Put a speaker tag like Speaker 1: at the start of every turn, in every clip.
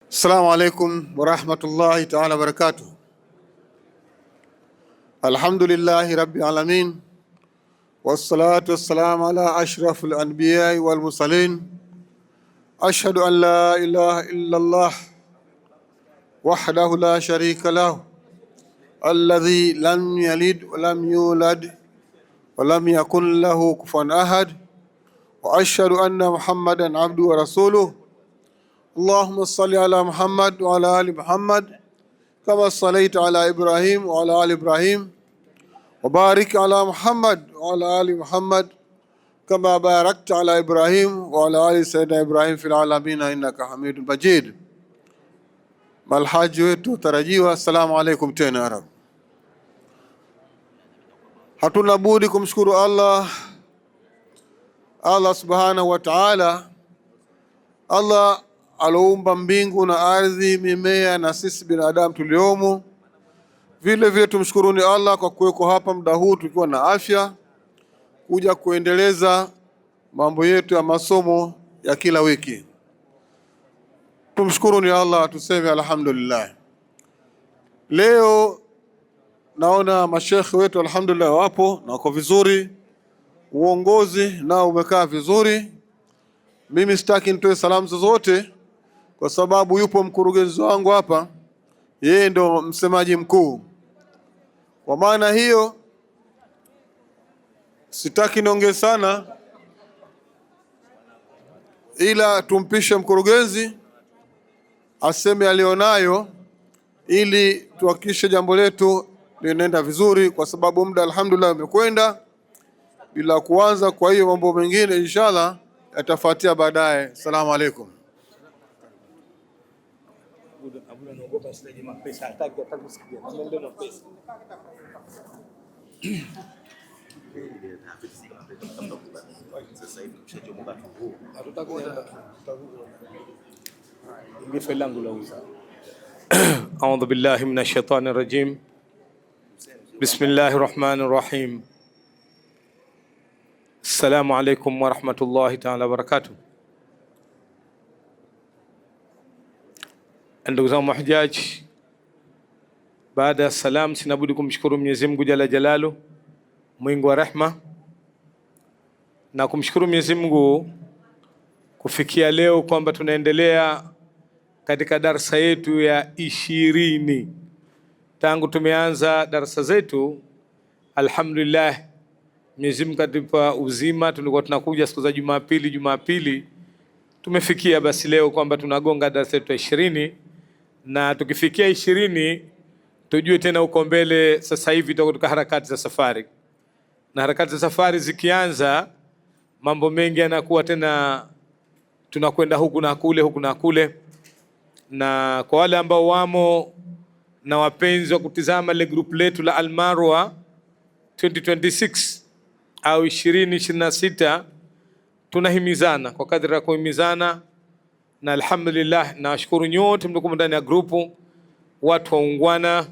Speaker 1: Assalamu alaikum warahmatullahi ta'ala wabarakatuh. Alhamdulillahi rabbil alamin wassalatu wassalamu ala ashrafil anbiya'i wal mursalin. Ashhadu an la ilaha illallah wahdahu la sharika lahu alladhi lam yalid wa lam yulad wa lam yakun lahu kufuwan ahad, wa ashhadu anna Muhammadan abduhu wa rasuluh. Allahumma salli ala Muhammad wa ala ali Muhammad kama sallaita ala Ibrahim wa ala ali Ibrahim wa barik ala Muhammad wa ala ali Muhammad kama barakta ala Ibrahim wa ala ali sayyidina Ibrahim fil alamin innaka Hamidun Majid. Malhaji wetu tarajiwa, assalamu alaikum tena Arab. Hatuna budi kumshukuru Allah subhanahu wa ta'ala, Allah aloumba mbingu na ardhi, mimea na sisi binadamu tuliomo. Vile vile tumshukuruni Allah kwa kuweko hapa muda huu tukiwa na afya, kuja kuendeleza mambo yetu ya masomo ya kila wiki. Tumshukuruni Allah, tuseme alhamdulillah. Leo naona mashekhe wetu alhamdulillah wapo na wako vizuri, uongozi nao umekaa vizuri. Mimi sitaki nitoe salamu zozote kwa sababu yupo mkurugenzi wangu hapa, yeye ndo msemaji mkuu. Kwa maana hiyo sitaki niongee sana, ila tumpishe mkurugenzi aseme alionayo ili tuhakikishe jambo letu linaenda vizuri, kwa sababu muda alhamdulillah umekwenda bila kuanza. Kwa hiyo mambo mengine inshallah yatafuatia baadaye. Assalamu alaikum.
Speaker 2: A'udhu billahi minash shaitani rajim. Bismillahir rahmanir rahim. Assalamu alaikum wa rahmatullahi ta'ala wa barakatuh. Ndugu zangu mahujaji, baada ya salam, sinabudi kumshukuru Mwenyezi Mungu Jalla Jalalu, mwingi wa rehma, na kumshukuru Mwenyezi Mungu kufikia leo kwamba tunaendelea katika darasa yetu ya 20. Tangu tumeanza darasa zetu, alhamdulillah, Mwenyezi Mungu katupa uzima. Tulikuwa tunakuja siku za Jumapili, tumefikia basi leo kwamba tunagonga darasa yetu ya 20, na tukifikia 20 tujue tena uko mbele. Sasa hivi tutakuwa harakati za safari, na harakati za safari zikianza, mambo mengi yanakuwa tena tunakwenda huku na kule. Na kwa wale ambao wamo na wapenzi wa kutizama ile group letu la Al-Marwa 2026 au 2026, tunahimizana kwa kadri ya kuhimizana, na alhamdulillah nawashukuru nyote mlikuwa ndani ya grupu, watu waungwana,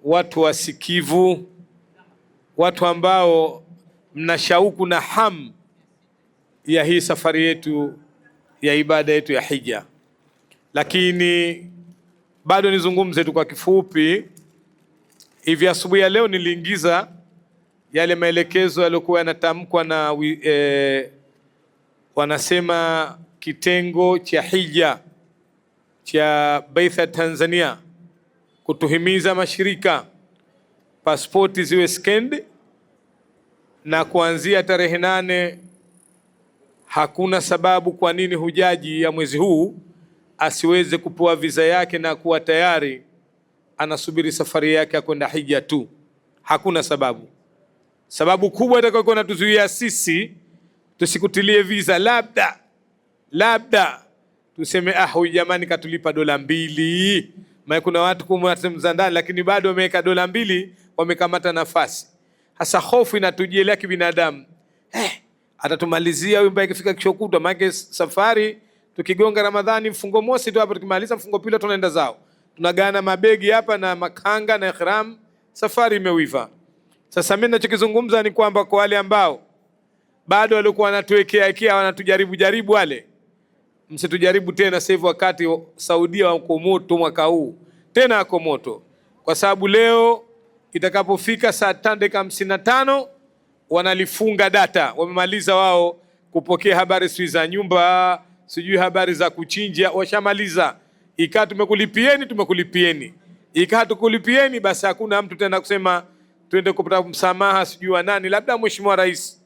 Speaker 2: watu wasikivu, watu ambao mna shauku na hamu ya hii safari yetu ya ibada yetu ya hija. Lakini bado nizungumze tu kwa kifupi. Hivi asubuhi ya leo niliingiza yale maelekezo yaliokuwa yanatamkwa na wanasema kitengo cha hija cha Baitha Tanzania, kutuhimiza mashirika pasipoti ziwe scanned, na kuanzia tarehe 8 hakuna sababu kwa nini hujaji ya mwezi huu asiweze kupewa visa yake na kuwa tayari anasubiri safari yake ya kwenda hija tu. Hakuna sababu. Sababu kubwa itakayokuwa inatuzuia sisi tusikutilie visa, labda tuseme huyu jamani katulipa $2. Maana kuna watu kumwatza ndani, lakini bado wameweka $2, wamekamata nafasi. Hasa hofu inatujia kibinadamu, atatumalizia huyu mpaka ikifika kesho kutwa. Maana safari tukigonga Ramadhani mfungo mosi tu hapa, tukimaliza mfungo pili tunaenda zao, tunagana mabegi hapa na makanga na ihram, safari imewiva. Sasa mimi ninachokizungumza ni kwamba kwa wale ambao bado walikuwa wanatuwekea wanatujaribu wale, msitujaribu tena sasa hivi wakati Saudia wako moto mwaka huu, tena wako moto, kwa sababu leo itakapofika saa 5:55 wanalifunga data, wamemaliza wao kupokea habari sijui za nyumba, sijui habari za kuchinja, washamaliza. Ikaa tumekulipieni, ikaa tukulipieni, basi hakuna mtu tena kusema twende kupata msamaha sijui wa nani, labda Mheshimiwa Rais,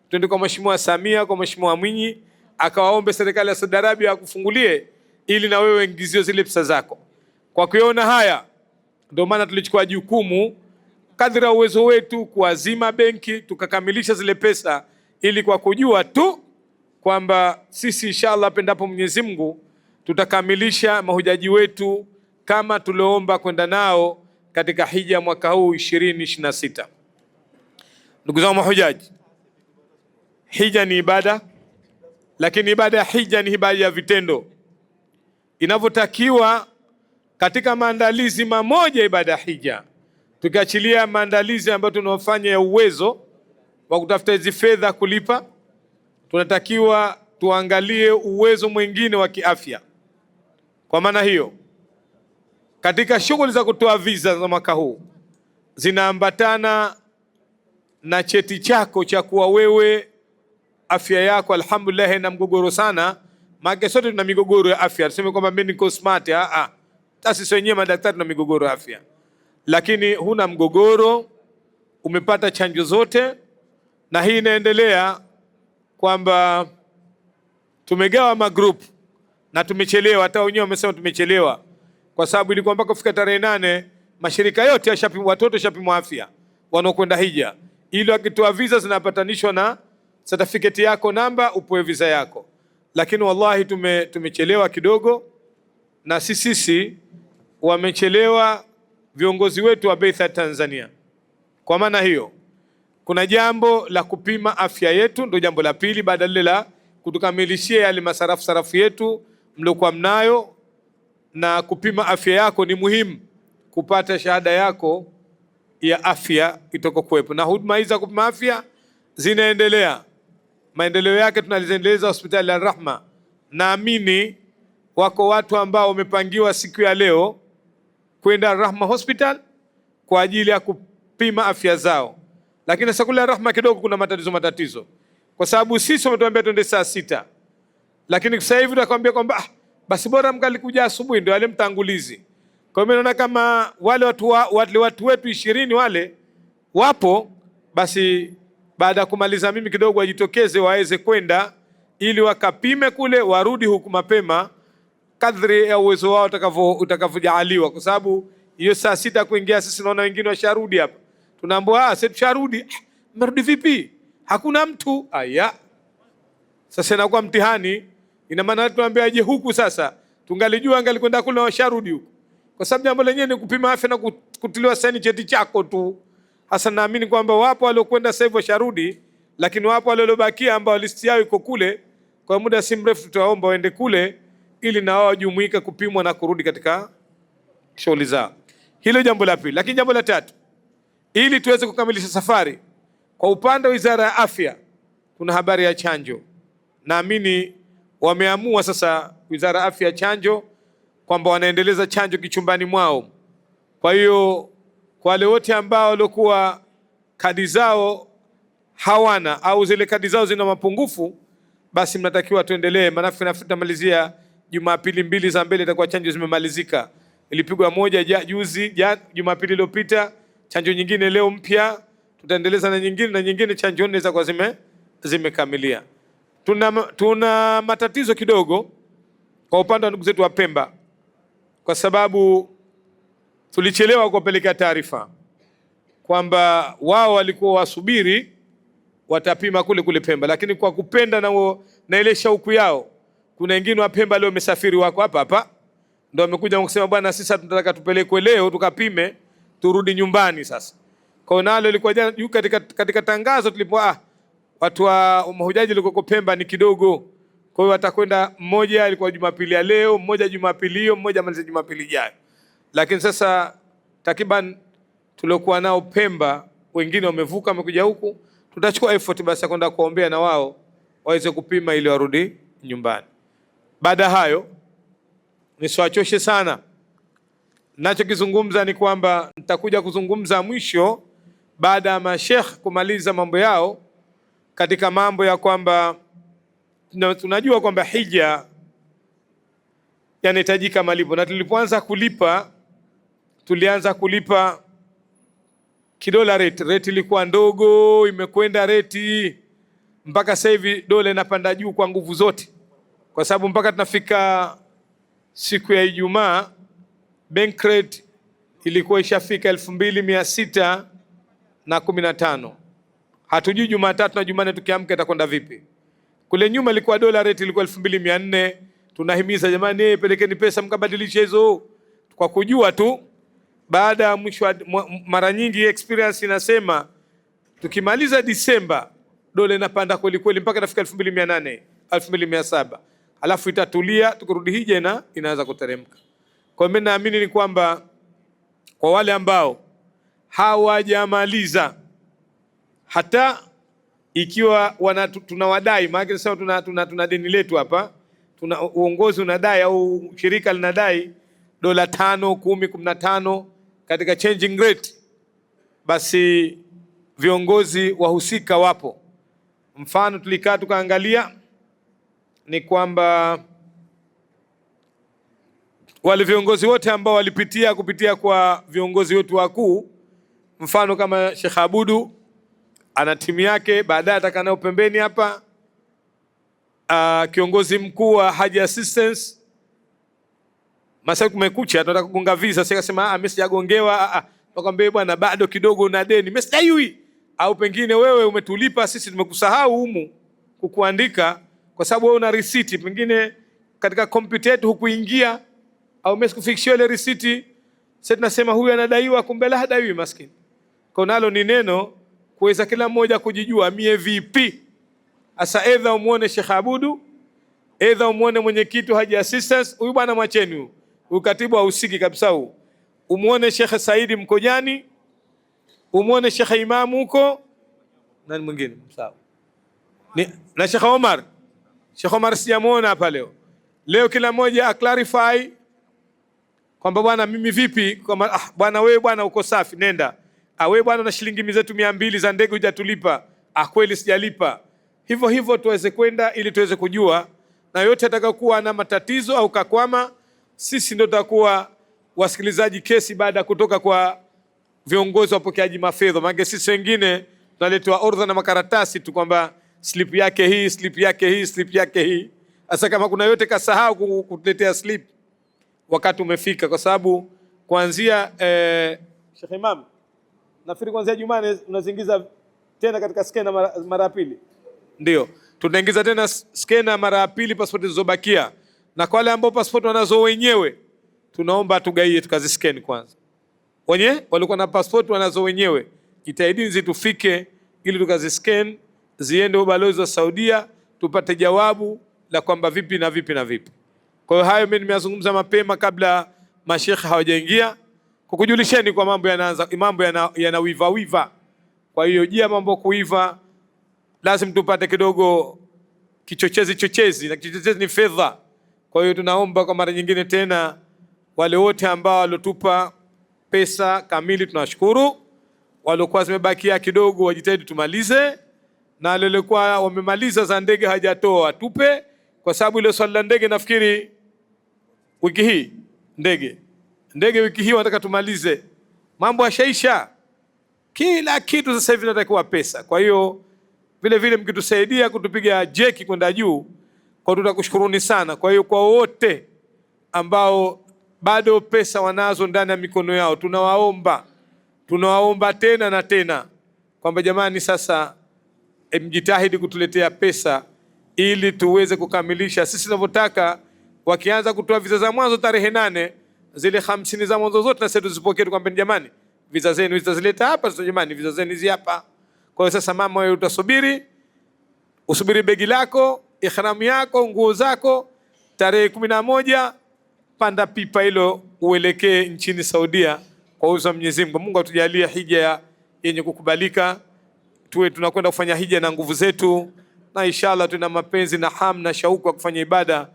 Speaker 2: twende kwa Mheshimiwa Samia, kwa Mheshimiwa Mwinyi, akawaombe serikali ya Saudi Arabia akufungulie ili na wewe ingizio zile pesa zako. Kwa kuona haya, ndio maana tulichukua jukumu kadri ya uwezo wetu kuazima benki tukakamilisha zile pesa, ili kwa kujua tu kwamba sisi inshallah pendapo Mwenyezi Mungu tutakamilisha mahujaji wetu kama tulioomba kwenda nao katika hija mwaka huu 2026. Ndugu zangu mahujaji, hija ni ibada, lakini ibada ya hija ni ibada ya vitendo. Inavyotakiwa katika maandalizi mamoja ibada ya hija, tukiachilia maandalizi ambayo tunafanya ya uwezo wa kutafuta hizi fedha kulipa, tunatakiwa tuangalie uwezo mwingine wa kiafya. Kwa maana hiyo, katika shughuli za kutoa visa za mwaka huu zinaambatana na cheti chako cha kuwa wewe afya yako alhamdulillah na mgogoro sana. Maana sote tuna migogoro ya afya, tuseme kwamba mimi niko smart, sisi wenyewe madaktari tuna migogoro ya afya, lakini huna mgogoro, umepata chanjo zote, na hii inaendelea kwamba tumegawa magroup na tumechelewa. Hata wenyewe wamesema tumechelewa kwa sababu ilikuwa mpaka kufika tarehe 8 mashirika yote yashapimwa, watoto yashapimwa afya wanaokwenda hija, ili wakitoa visa zinapatanishwa na certificate yako namba upoe visa yako. Lakini wallahi tumechelewa kidogo, na sisi wamechelewa viongozi wetu wa Beitha Tanzania. Kwa maana hiyo, kuna jambo la kupima afya yetu, ndio jambo la pili baada lile la kutukamilishia yale sarafu yetu mliokuwa mnayo. Na kupima afya yako ni muhimu kupata shahada yako ya afya itoko kuwepo, na huduma hizi za kupima afya zinaendelea. Maendeleo yake tunaliendeleza hospitali ya Rahma. Naamini wako watu ambao wamepangiwa siku ya leo kwenda Rahma Hospital kwa ajili ya kupima afya zao, lakini sasa kule Rahma kidogo kuna matatizo, kwa sababu sisi wametuambia twende saa 6, lakini sasa hivi tunakwambia kwamba basi bora mkalikuja asubuhi, ndio wale mtangulizi. Kwa hiyo naona kama wale watu wetu 20 wale wapo, basi baada ya kumaliza mimi kidogo wajitokeze waweze kwenda ili wakapime kule, warudi huku mapema kadri ya uwezo wao utakavyojaaliwa, kwa sababu hiyo saa 6 kuingia, sisi naona wengine washarudi hapa, tunaambiwa sasa tusharudi. Mmerudi vipi? Hakuna mtu. Aya, sasa inakuwa mtihani. Ina maana tunaambia aje huku sasa, tungalijua angalikwenda kule washarudi huku, kwa sababu jambo lenyewe ni kupima afya na kutiliwa saini cheti chako tu. Hasa naamini kwamba wapo waliokwenda sasa hivi washarudi, lakini wapo waliobakia ambao listi yao iko kule. Kwa muda si mrefu tutaomba waende kule ili na wao wajumuike kupimwa na kurudi katika shughuli zao. Hilo jambo la pili. Lakini jambo la tatu, ili tuweze kukamilisha safari, kwa upande wa Wizara ya Afya kuna habari ya chanjo. Naamini wameamua sasa Wizara ya Afya chanjo kwamba wanaendeleza chanjo kichumbani mwao. Kwa hiyo kwa wale wote ambao walikuwa kadi zao hawana au zile kadi zao zina mapungufu, basi mnatakiwa tuendelee. Maana tutamalizia Jumapili 2 za mbele itakuwa chanjo zimemalizika. Ilipigwa moja juzi, Jumapili iliyopita, chanjo nyingine leo mpya, tutaendeleza na nyingine chanjo 4 za kwa zimekamilia. Tuna matatizo kidogo kwa upande wa ndugu zetu wa Pemba, kwa sababu tulichelewa kuwapeleka taarifa kwamba wao walikuwa wasubiri watapima kule Pemba, lakini kwa kupenda na ile shauku yao, kuna wengine wa Pemba leo wamesafiri wako hapa ndio wamekuja kusema bwana, sisi tunataka tupelekwe leo tukapime turudi nyumbani. Sasa kwa nalo ilikuwa jana juu katika tangazo tulipo watu wa mahujaji walikuwa Pemba ni kidogo, kwa hiyo watakwenda, mmoja alikuwa Jumapili ya leo, mmoja Jumapili hiyo, mmoja maliza Jumapili ijayo. Lakini sasa takriban tuliokuwa nao Pemba wengine wamevuka wamekuja huku, tutachukua effort basi kwenda kuombea na wao waweze kupima ili warudi nyumbani. Baada hayo nisiwachoshe sana, nachokizungumza ni kwamba nitakuja kuzungumza mwisho baada ya mashekh kumaliza mambo yao, katika mambo ya kwamba tunajua kwamba hija yanahitajika malipo, na tulipoanza kulipa tulianza kulipa kidola rate. Rate ilikuwa ndogo, imekwenda rate mpaka sasa hivi dola inapanda juu kwa nguvu zote, kwa sababu mpaka tunafika siku ya Ijumaa bank rate ilikuwa ishafika 2615. Hatujui Jumatatu na Jumanne tukiamka itakwenda vipi. Kule nyuma ilikuwa dola rate ilikuwa 2400. Tunahimiza jamani, pelekeni pesa mkabadilishe hizo, kwa kujua tu baada ya mwisho. Mara nyingi experience inasema tukimaliza Disemba dola inapanda kweli kweli mpaka inafika 2800, 2700, alafu itatulia, tukirudi hija inaanza kuteremka. Kwa mimi naamini ni kwamba kwa wale ambao hawajamaliza, hata ikiwa tunawadai, maana sasa tuna deni letu hapa, tuna uongozi unadai au shirika linadai dola 5, 10, 15 katika changing rate, basi viongozi wahusika wapo. Mfano tulikaa tukaangalia ni kwamba wale viongozi wote ambao walipitia kupitia kwa viongozi wetu wakuu, mfano kama Sheikh Abudu ana timu yake, baadaye atakanao pembeni hapa kiongozi mkuu wa Haji Assistance. Masa kumekucha tunataka kugonga visa, sasa akasema mimi sijagongewa. Nakwambia bwana, bado kidogo una deni, mimi sidaiwi, au pengine wewe umetulipa sisi tumekusahau humu kukuandika, kwa sababu wewe una receipt, pengine katika computer yetu hukuingia, au mimi sikufikishia ile receipt. Sasa tunasema huyu anadaiwa, kumbe la hadaiwi maskini. Kwa nalo ni neno kuweza kila mmoja kujijua mie vipi. Asa edha umuone Sheikh Abudu, edha umuone mwenyekiti Haji Assistance, huyu bwana mwacheni huyu katibu hausiki kabisa huyu. Umuone Sheikh Saidi Mkojani, umuone Sheikh Imamu huko, nani mwingine sawa, na Sheikh Omar. Sheikh Omar sijamuona hapa leo. Leo kila mmoja aclarify kwamba bwana mimi vipi, kwamba bwana wewe bwana uko safi, nenda. Wewe bwana na shilingi zetu 200 za ndege hujatulipa. Kweli sijalipa. Hivyo hivyo tuweze kwenda ili tuweze kujua, na yote atakayokuwa na matatizo au kakwama, sisi ndio tutakuwa wasikilizaji kesi baada ya kutoka kwa viongozi wapokeaji mafedha. Maana sisi wengine tunaletwa ordha na makaratasi tu kwamba slip yake hii, slip yake hii, slip yake hii. Sasa kama kuna yote kasahau kutuletea slip, wakati umefika, kwa sababu kuanzia Sheikh Imam nafikiri kuanzia Jumanne unazingiza tena katika skena mara ya pili. Ndio, tunaingiza tena skena mara ya pili passport zilizobakia. Na kwa wale ambao passport wanazo wenyewe, tunaomba tugaie tukaziskeni kwanza. Wenye walikuwa na passport wanazo wenyewe, jitahidi zitufike ili tukaziscan ziende ubalozi wa Saudia, tupate jawabu la kwamba vipi na vipi na vipi. Kwa hiyo hayo mimi nimeyazungumza mapema kabla mashekhe hawajaingia, kukujulisheni kwa mambo yanaanza, mambo yanawiva wiva. Kwa hiyo mambo kuiva lazima tupate kidogo chochezi, na kichochezi ni fedha. Kwa hiyo tunaomba kwa mara nyingine tena wale wote ambao walotupa pesa kamili tunashukuru, waliokuwa zimebakia kidogo wajitahidi tumalize, na wale waliokuwa wamemaliza za ndege hajatoa tupe, kwa sababu ile swali la ndege nafikiri wiki hii ndege wiki hii wanataka tumalize. Mambo yashaisha, kila kitu sasa hivi natakiwa pesa. Kwa hiyo vile vile mkitusaidia kutupiga jeki kwenda juu, kwa tutakushukuruni sana. Kwa hiyo kwa wote ambao bado pesa wanazo ndani ya mikono yao, tunawaomba tena na tena kwamba jamani, sasa mjitahidi kutuletea pesa ili tuweze kukamilisha sisi tunavyotaka. Wakianza kutoa visa za mwanzo tarehe 8, zile 50 za mwanzo zote na sisi tuzipokee, tukwambie jamani, visa zenu zitazileta hapa, sasa jamani, visa zenu hizi hapa. Kwa hiyo sasa mama, wewe usubiri begi lako, ihramu yako, nguo zako, tarehe 11 panda pipa hilo uelekee nchini Saudia kwa uwezo wa Mwenyezi Mungu. Mungu atujalie hija yenye kukubalika, tuwe tunakwenda kufanya hija na nguvu zetu, na inshallah tuna mapenzi na hamu na shauku ya kufanya ibada.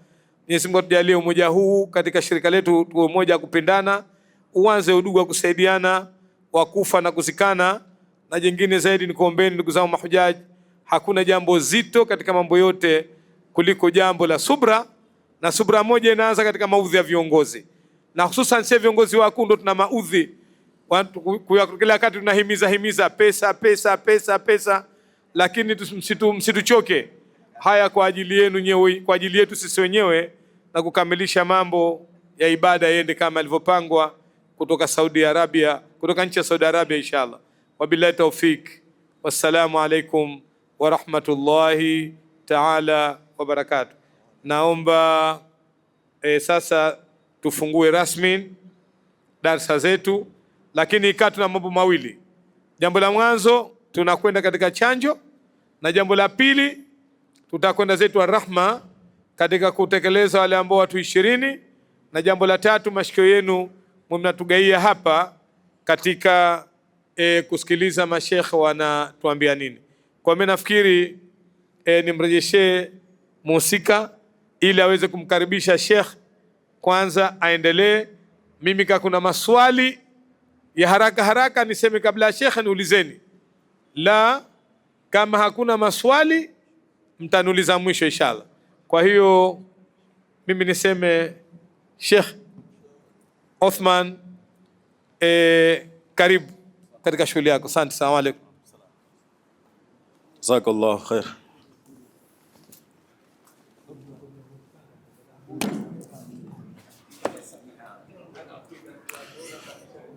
Speaker 2: Mwenyezi Mungu atujalie umoja huu katika shirika letu, tuwe umoja wa kupendana, uanze udugu wa kusaidiana, wa kufa na kuzikana. Na jingine zaidi ni kuombeni ndugu zangu mahujaji, hakuna jambo zito katika mambo yote kuliko jambo la subra, na subra moja inaanza katika maudhi ya viongozi, na hususan sisi viongozi wakuu ndo tuna maudhi. Kila wakati tunahimiza pesa pesa pesa pesa, lakini msituchoke. Haya kwa ajili yenu nyewe, kwa ajili yetu sisi wenyewe, na kukamilisha mambo ya ibada yende kama ilivyopangwa kutoka Saudi Arabia, kutoka nchi ya Saudi Arabia inshallah. Wabillahi tawfik. Wassalamu alaikum wa rahmatullahi ta'ala wa barakatuh. Naomba sasa tufungue rasmi darasa zetu, lakini ikatu na mambo mawili. Jambo la mwanzo tunakwenda katika chanjo, na jambo la pili tutakwenda zetu Ar-Rahma katika kutekeleza wale ambao watu 20, na jambo la tatu mashikio yenu mnatugaia hapa katika kusikiliza mashekhe wanatuambia nini. Kwa mimi nafikiri nimrejeshe musika ili aweze kumkaribisha Sheikh kwanza aendelee. Mimi kama kuna maswali ya haraka haraka niseme kabla ya Sheikh niulizeni, la kama hakuna maswali mtaniuliza mwisho inshallah. Kwa hiyo mimi niseme Sheikh Othman, karibu katika shughuli yako. Asante. Asalamu alaykum.
Speaker 3: Jazakallahu khair.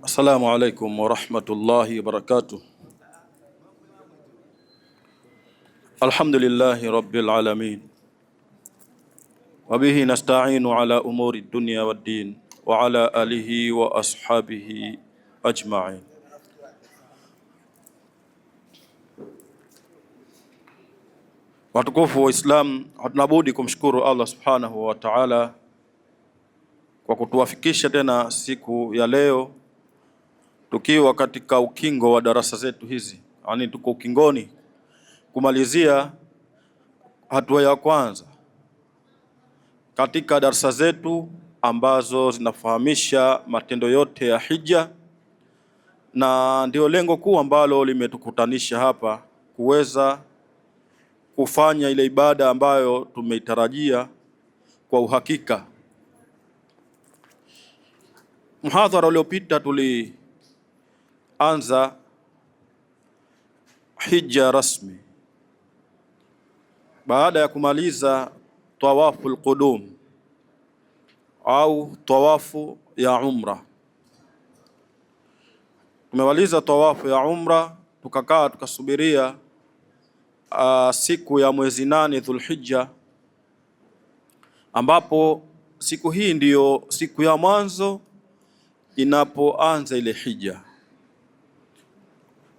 Speaker 3: Assalamu alaykum wa rahmatullahi wa barakatuh. Alhamdulillahi rabbil alamin. Wa bihi nasta'inu ala umuri dunya wad din wa ala alihi wa ashabihi ajma'in. Watukufu wa Islam, hatunabudi kumshukuru Allah subhanahu wa ta'ala kwa kutuwafikisha tena siku ya leo tukiwa katika ukingo wa darasa zetu hizi. Yaani tuko ukingoni kumalizia hatua ya kwanza katika darasa zetu ambazo zinafahamisha matendo yote ya hija, na ndio lengo kuu ambalo limetukutanisha hapa kuweza kufanya ile ibada ambayo tumeitarajia kwa uhakika. Muhadhara uliopita tulianza hija rasmi baada ya kumaliza tawafu al-qudum au tawafu ya umra. Tumemaliza tawafu ya umra, tukakaa tukasubiria siku ya mwezi 8 Dhulhijja, ambapo siku hii ndiyo siku ya mwanzo inapoanza ile hija.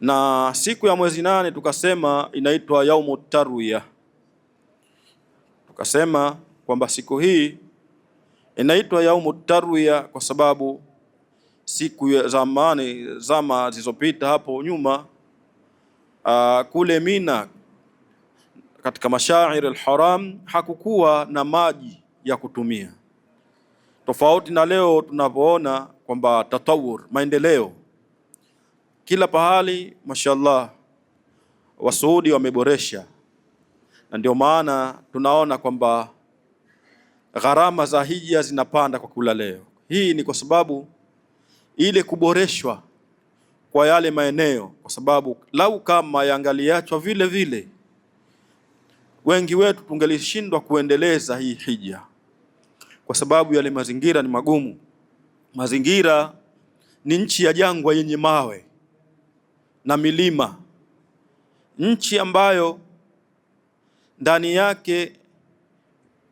Speaker 3: Na siku ya mwezi 8 tukasema inaitwa yaumut tarwiya. Tukasema kwamba siku hii inaitwa yaumut tarwiya kwa sababu siku ya zama zilizopita hapo nyuma, kule Mina katika mashair al-haram hakukuwa na maji ya kutumia, tofauti na leo tunapoona kwamba tatawur, maendeleo kila pahali, mashallah, Wasuudi wameboresha, na ndio maana tunaona kwamba gharama za hija zinapanda kwa kula leo. Hii ni kwa sababu ile kuboreshwa kwa yale maeneo, kwa sababu lau kama yangaliachwa vile vile, wengi wetu tungelishindwa kuendeleza hii hija, kwa sababu yale mazingira ni magumu. Mazingira ni nchi ya jangwa yenye mawe na milima, nchi ambayo ndani yake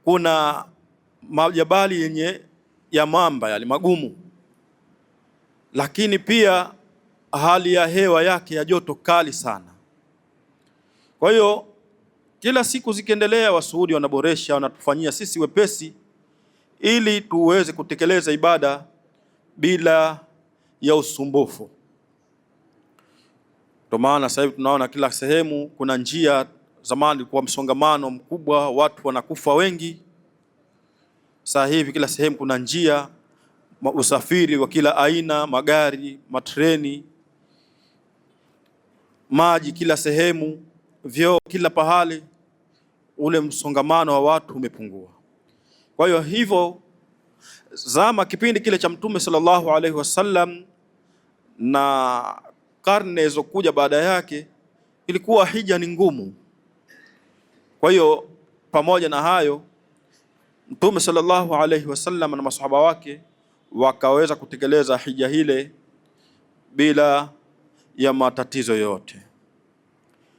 Speaker 3: kuna majabali yenye ya mamba yale magumu, lakini pia hali ya hewa yake ya joto kali sana. Kwa hiyo kila siku zikiendelea, Wasuudi wanaboresha, wanatufanyia sisi wepesi ili tuweze kutekeleza ibada bila ya usumbufu. Ndio maana sasa hivi tunaona kila sehemu kuna njia. Zamani kwa msongamano mkubwa, watu wanakufa wengi, Sasa hivi kila sehemu kuna njia, usafiri wa kila aina, magari, matreni, maji kila sehemu, vyoo kila pahali, ule msongamano wa watu umepungua. Kwa hiyo hivyo zama kipindi kile cha Mtume sallallahu alaihi wasallam na karne zilizokuja baada yake, ilikuwa hija ni ngumu. Kwa hiyo pamoja na hayo, Mtume sallallahu alaihi wasallam na masahaba wake wakaweza kutekeleza hija hile bila ya matatizo yote.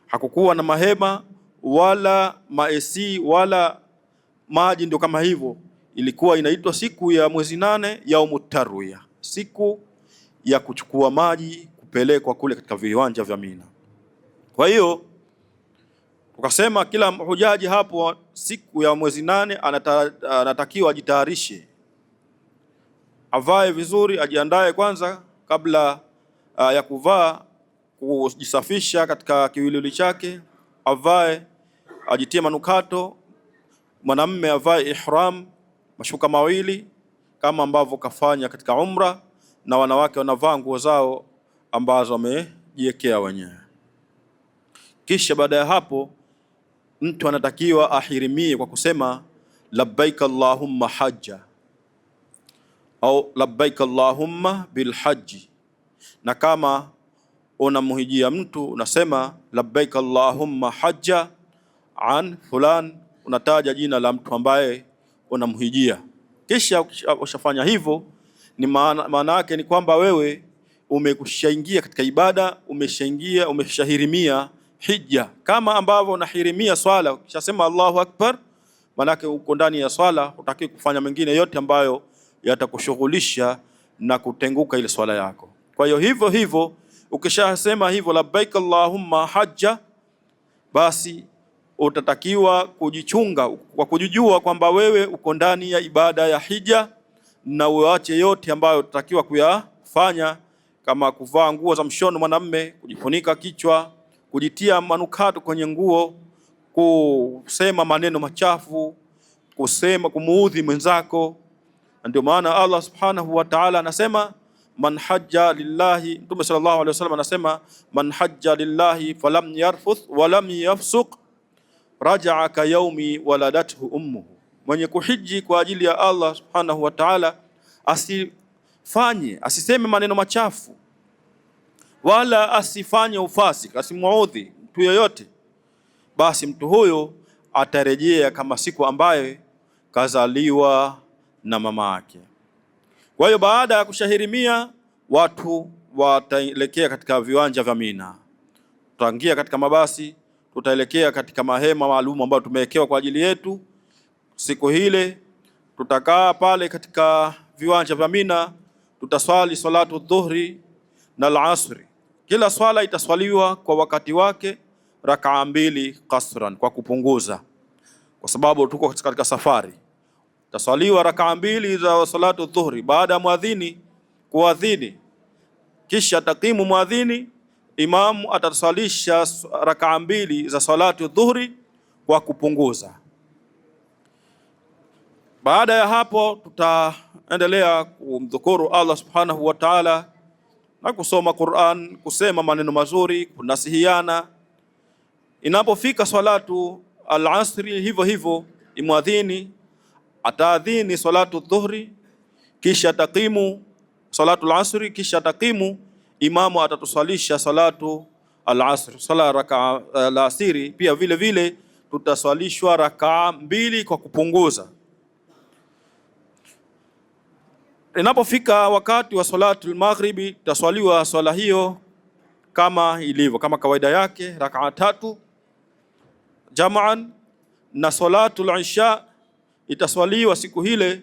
Speaker 3: Hakukuwa na mahema wala maesi wala maji ndio kama hivyo. Ilikuwa inaitwa siku ya mwezi 8 Yaumut Tarwiya, siku ya kuchukua maji kupelekwa kule katika viwanja vya Mina. Kwa hiyo tukasema kila hujaji hapo siku ya mwezi 8 anatakiwa ajitayarishe, avae vizuri, ajiandae kwanza kabla ya kuvaa, kujisafisha katika kiwiliwili chake, avae, ajitie manukato. Mwanamume avae ihram, mashuka mawili kama ambavyo kafanya katika umra, na wanawake wanavaa nguo zao ambazo wamejiwekea wenyewe. Kisha baada ya hapo mtu anatakiwa ahirimie kwa kusema labbaik allahumma hajja au labbaik allahumma bilhaji, na kama unamhijia mtu unasema labbaik allahumma hajja an fulan, unataja jina la mtu ambaye unamhijia. Kisha ushafanya hivyo, ni maana yake ni kwamba wewe umeshaingia katika ibada, umeshahirimia hija, kama ambavyo unahirimia swala. Ukishasema Allahu Akbar, maana yake uko ndani ya swala, hutaki kufanya mengine yote ambayo yatakushughulisha na kutenguka ile swala yako. Kwa hiyo hivyo hivyo ukishasema hivyo labbaik Allahumma hajja, basi utatakiwa kujichunga kwa kujijua kwamba wewe uko ndani ya ibada ya hija, na uache yote ambayo utatakiwa kuyafanya, kama kuvaa nguo za mshono mwanamume, kujifunika kichwa, kujitia manukato kwenye nguo, kusema maneno machafu, kusema kumuudhi mwenzako. Ndio maana Allah subhanahu wa ta'ala anasema man hajja lillahi, Mtume sallallahu alaihi wasallam anasema man hajja lillahi falam yarfuth walam yafsuq raja'a ka yaumi waladathu ummuhu, mwenye kuhiji kwa ajili ya Allah subhanahu wa ta'ala asiseme maneno machafu wala asifanye ufasik, asimuudhi mtu yoyote, basi mtu huyo atarejea kama siku ambaye kazaliwa na mama yake. Kwa hiyo baada ya kushahirimia, watu wataelekea katika viwanja vya Mina. Tutaingia katika mabasi, tutaelekea katika mahema maalum ambayo tumewekewa kwa ajili yetu. Siku hile tutakaa pale katika viwanja vya Mina, tutaswali salatu dhuhri na al-asri. Kila swala itaswaliwa kwa wakati wake, rakaa 2 qasran, kwa kupunguza, kwa sababu tuko katika safari. Taswaliwa rakaa 2 za salatu dhuhri baada ya muadhini kuadhini, kisha takimu muadhini, imamu ataswalisha rakaa 2 za salatu dhuhri kwa kupunguza. Baada ya hapo tutaendelea kumdhukuru Allah subhanahu wa ta'ala na kusoma Qur'an, kusema maneno mazuri, kunasihiana. Inapofika salatu al-asri, hivyo hivyo imuadhini ataadhini salatu dhuhri, kisha takimu salatu al-asri, kisha takimu, imamu atatuswalisha salatu al-asri, sala rakaa al-asri. Pia vile vile tutaswalishwa rakaa 2 kwa kupunguza. Inapofika wakati wa salatu al-maghribi, taswaliwa swala hiyo kama ilivyo, kama kawaida yake, rakaa 3 jam'an, na salatu al-isha itaswaliwa siku hile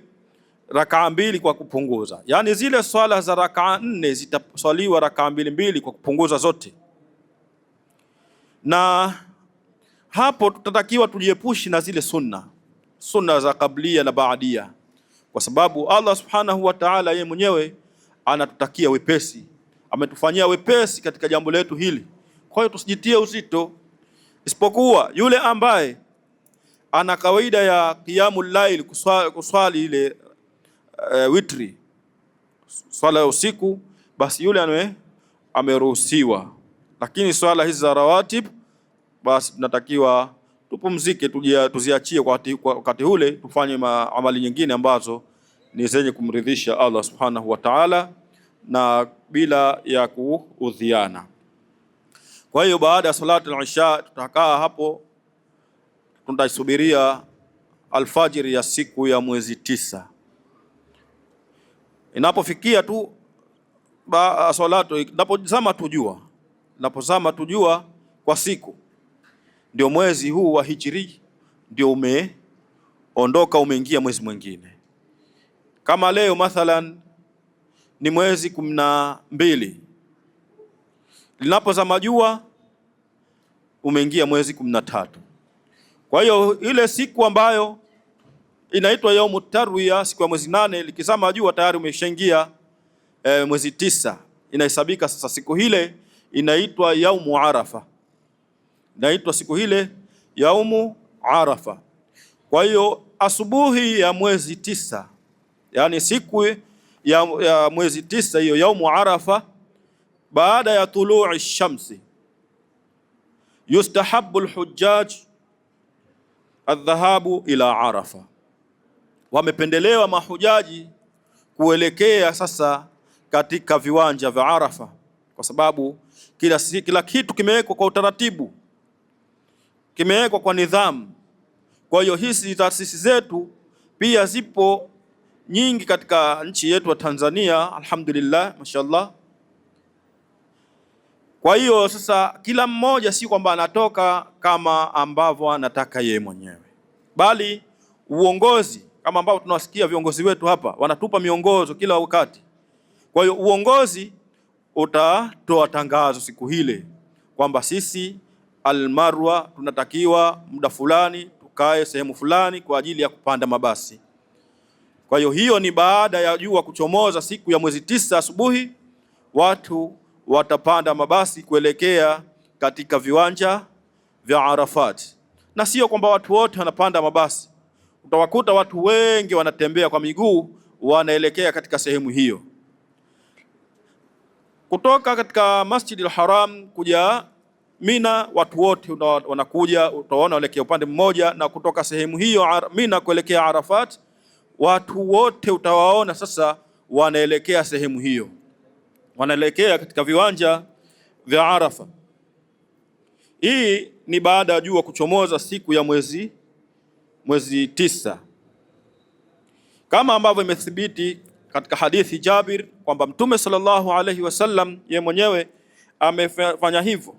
Speaker 3: rakaa 2 kwa kupunguza. Yani zile swala za rakaa 4 zitaswaliwa rakaa 2 kwa kupunguza zote. Na hapo tutatakiwa tujiepushi na zile sunna za kablia na baadia, kwa sababu Allah subhanahu wa ta'ala yeye mwenyewe anatutakia wepesi, ametufanyia wepesi katika jambo letu hili. Kwa hiyo tusijitie uzito, isipokuwa yule ambaye ana kawaida ya qiyamul layl, kuswali ile witri, swala ya usiku, basi yule ameruhusiwa. Lakini swala hizi za rawatib, basi tunatakiwa tupumzike, tuziachie kwa wakati ule, tufanye amali nyingine ambazo ni zenye kumridhisha Allah subhanahu wa ta'ala na bila ya kuudhiana. Kwa hiyo baada ya salatu al-isha tutakaa hapo, tutasubiria alfajiri ya siku ya mwezi 9. Inapofikia tu salatu, napozama tujua kwa siku, ndio mwezi huu wa hijri ndio umeondoka, umeingia mwezi mwingine. Kama leo mathalan ni mwezi 12, linapozama jua umeingia mwezi 13. Kwa hiyo ile siku ambayo inaitwa yaumut tarwiya, siku ya mwezi 8, likizama jua tayari umeshaingia mwezi 9, inahesabika sasa. Siku ile inaitwa yaumu Arafa, inaitwa siku ile yaumu Arafa. Kwa hiyo asubuhi ya mwezi 9, yani siku ya mwezi 9, hiyo yaumu Arafa, baada ya tulu'i shamsi, yustahabbu alhujjaj adhahabu ila Arafa, wamependelewa mahujaji kuelekea sasa katika viwanja vya Arafa, kwa sababu kila kitu kimewekwa kwa utaratibu, kimewekwa kwa nidhamu. Kwa hiyo hizi taasisi zetu pia zipo nyingi katika nchi yetu ya Tanzania, alhamdulillah, mashallah. Kwa hiyo sasa kila mmoja si kwamba anatoka kama ambavyo anataka yeye mwenyewe, bali uongozi, kama ambavyo tunawasikia viongozi wetu hapa wanatupa miongozo kila wakati. Kwa hiyo uongozi utatoa tangazo siku hile kwamba sisi Almarwa tunatakiwa muda fulani tukae sehemu fulani kwa ajili ya kupanda mabasi. Kwa hiyo ni baada ya jua kuchomoza siku ya mwezi 9 asubuhi, watu watapanda mabasi kuelekea katika viwanja vya Arafat. Na sio kwamba watu wote wanapanda mabasi, utawakuta watu wengi wanatembea kwa miguu wanaelekea katika sehemu hiyo. Kutoka katika Masjidil Haram kuja Mina, watu wote wanakuja, utaona waelekea upande mmoja, na kutoka sehemu hiyo Mina kuelekea Arafat, watu wote utawaona sasa wanaelekea sehemu hiyo, wanaelekea katika viwanja vya Arafa. Hii ni baada ya jua kuchomoza siku ya mwezi 9, kama ambavyo imethibiti katika hadithi Jabir kwamba Mtume sallallahu alaihi wasallam yeye mwenyewe amefanya hivyo.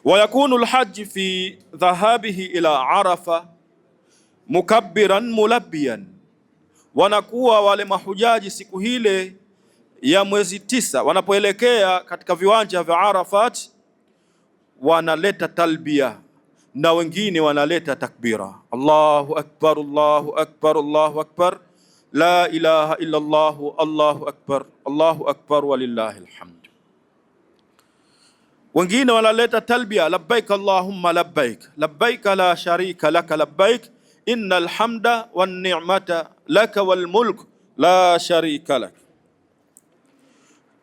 Speaker 3: Wa yakunu alhajj fi dhahabihi ila Arafa mukabbiran mulabbiyan, wanakuwa wale mahujaji siku hile ya mwezi 9 wanapoelekea katika viwanja vya Arafat wanaleta talbia na wengine wanaleta takbira, Allahu akbar, Allahu akbar, Allahu akbar, la ilaha illa Allah, Allahu akbar, Allahu akbar walillahi alhamd. Wengine wanaleta talbia, labbaik Allahumma labbaik, labbaik la sharika laka labbaik, innal hamda wan ni'mata laka wal mulk la sharika lak.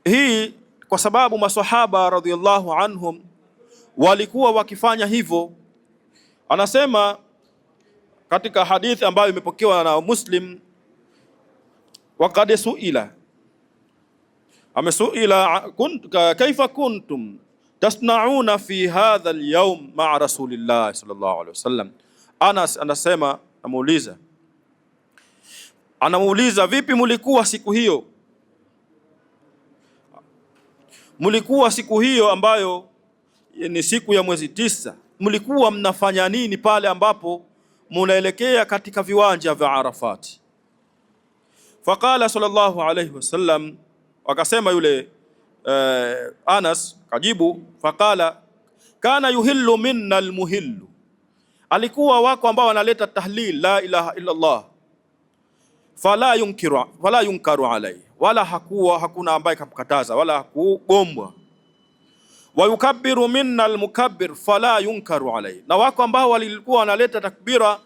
Speaker 3: Hii kwa sababu maswahaba radhiyallahu anhum walikuwa wakifanya hivyo. Anasema katika hadithi ambayo imepokewa na Muslim, waqad suila, amesuila kaifa kuntum tasnauna fi hadha al-yawm ma'a rasulillah sallallahu alaihi wasallam. Anas anasema, anamuuliza vipi mulikuwa siku hiyo, mulikuwa siku hiyo ambayo ni siku ya mwezi 9, mlikuwa mnafanya nini pale ambapo munaelekea katika viwanja vya Arafat? Faqala sallallahu alayhi wasallam, akasema yule Anas kajibu, faqala kana yuhillu minna almuhillu, alikuwa wako ambao wanaleta tahlil la ilaha illa Allah, fala yunkaru alayhi, wala hakuna ambaye kamkataza wala hakugombwa. wa yukabbiru minna almukabbir fala yunkaru alayhi, na wako ambao walikuwa wanaleta takbira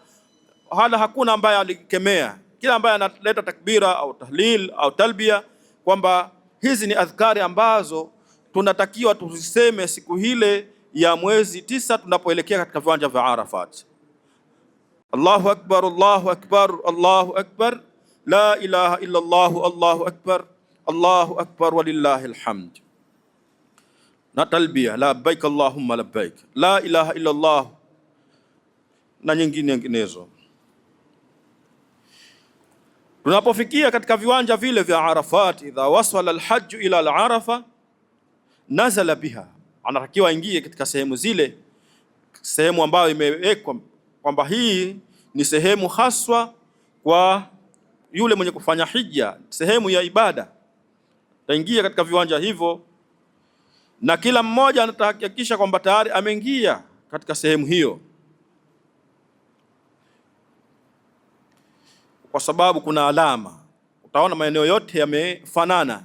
Speaker 3: hala hakuna ambaye alikemea. Kila ambaye analeta takbira au tahlil au talbia kwamba hizi ni adhkari ambazo tunatakiwa tuziseme siku hile ya mwezi 9 tunapoelekea katika viwanja vya Arafat. Allahu akbar, Allahu akbar, Allahu akbar, la ilaha illa Allah, Allahu akbar, Allahu akbar walillahi alhamd. Na talbia labbaik Allahumma labbaik, la ilaha illa Allah na nyinginezo. Tunapofikia katika viwanja vile vya Arafat, idha wasala alhajj ila al-Arafa nazala biha, anatakiwa aingie katika sehemu zile, sehemu ambayo imewekwa kwamba hii ni sehemu haswa kwa yule mwenye kufanya hija, sehemu ya ibada. Taingia katika viwanja hivyo, na kila mmoja anatahakikisha kwamba tayari ameingia katika sehemu hiyo, kwa sababu kuna alama. Utaona maeneo yote yamefanana,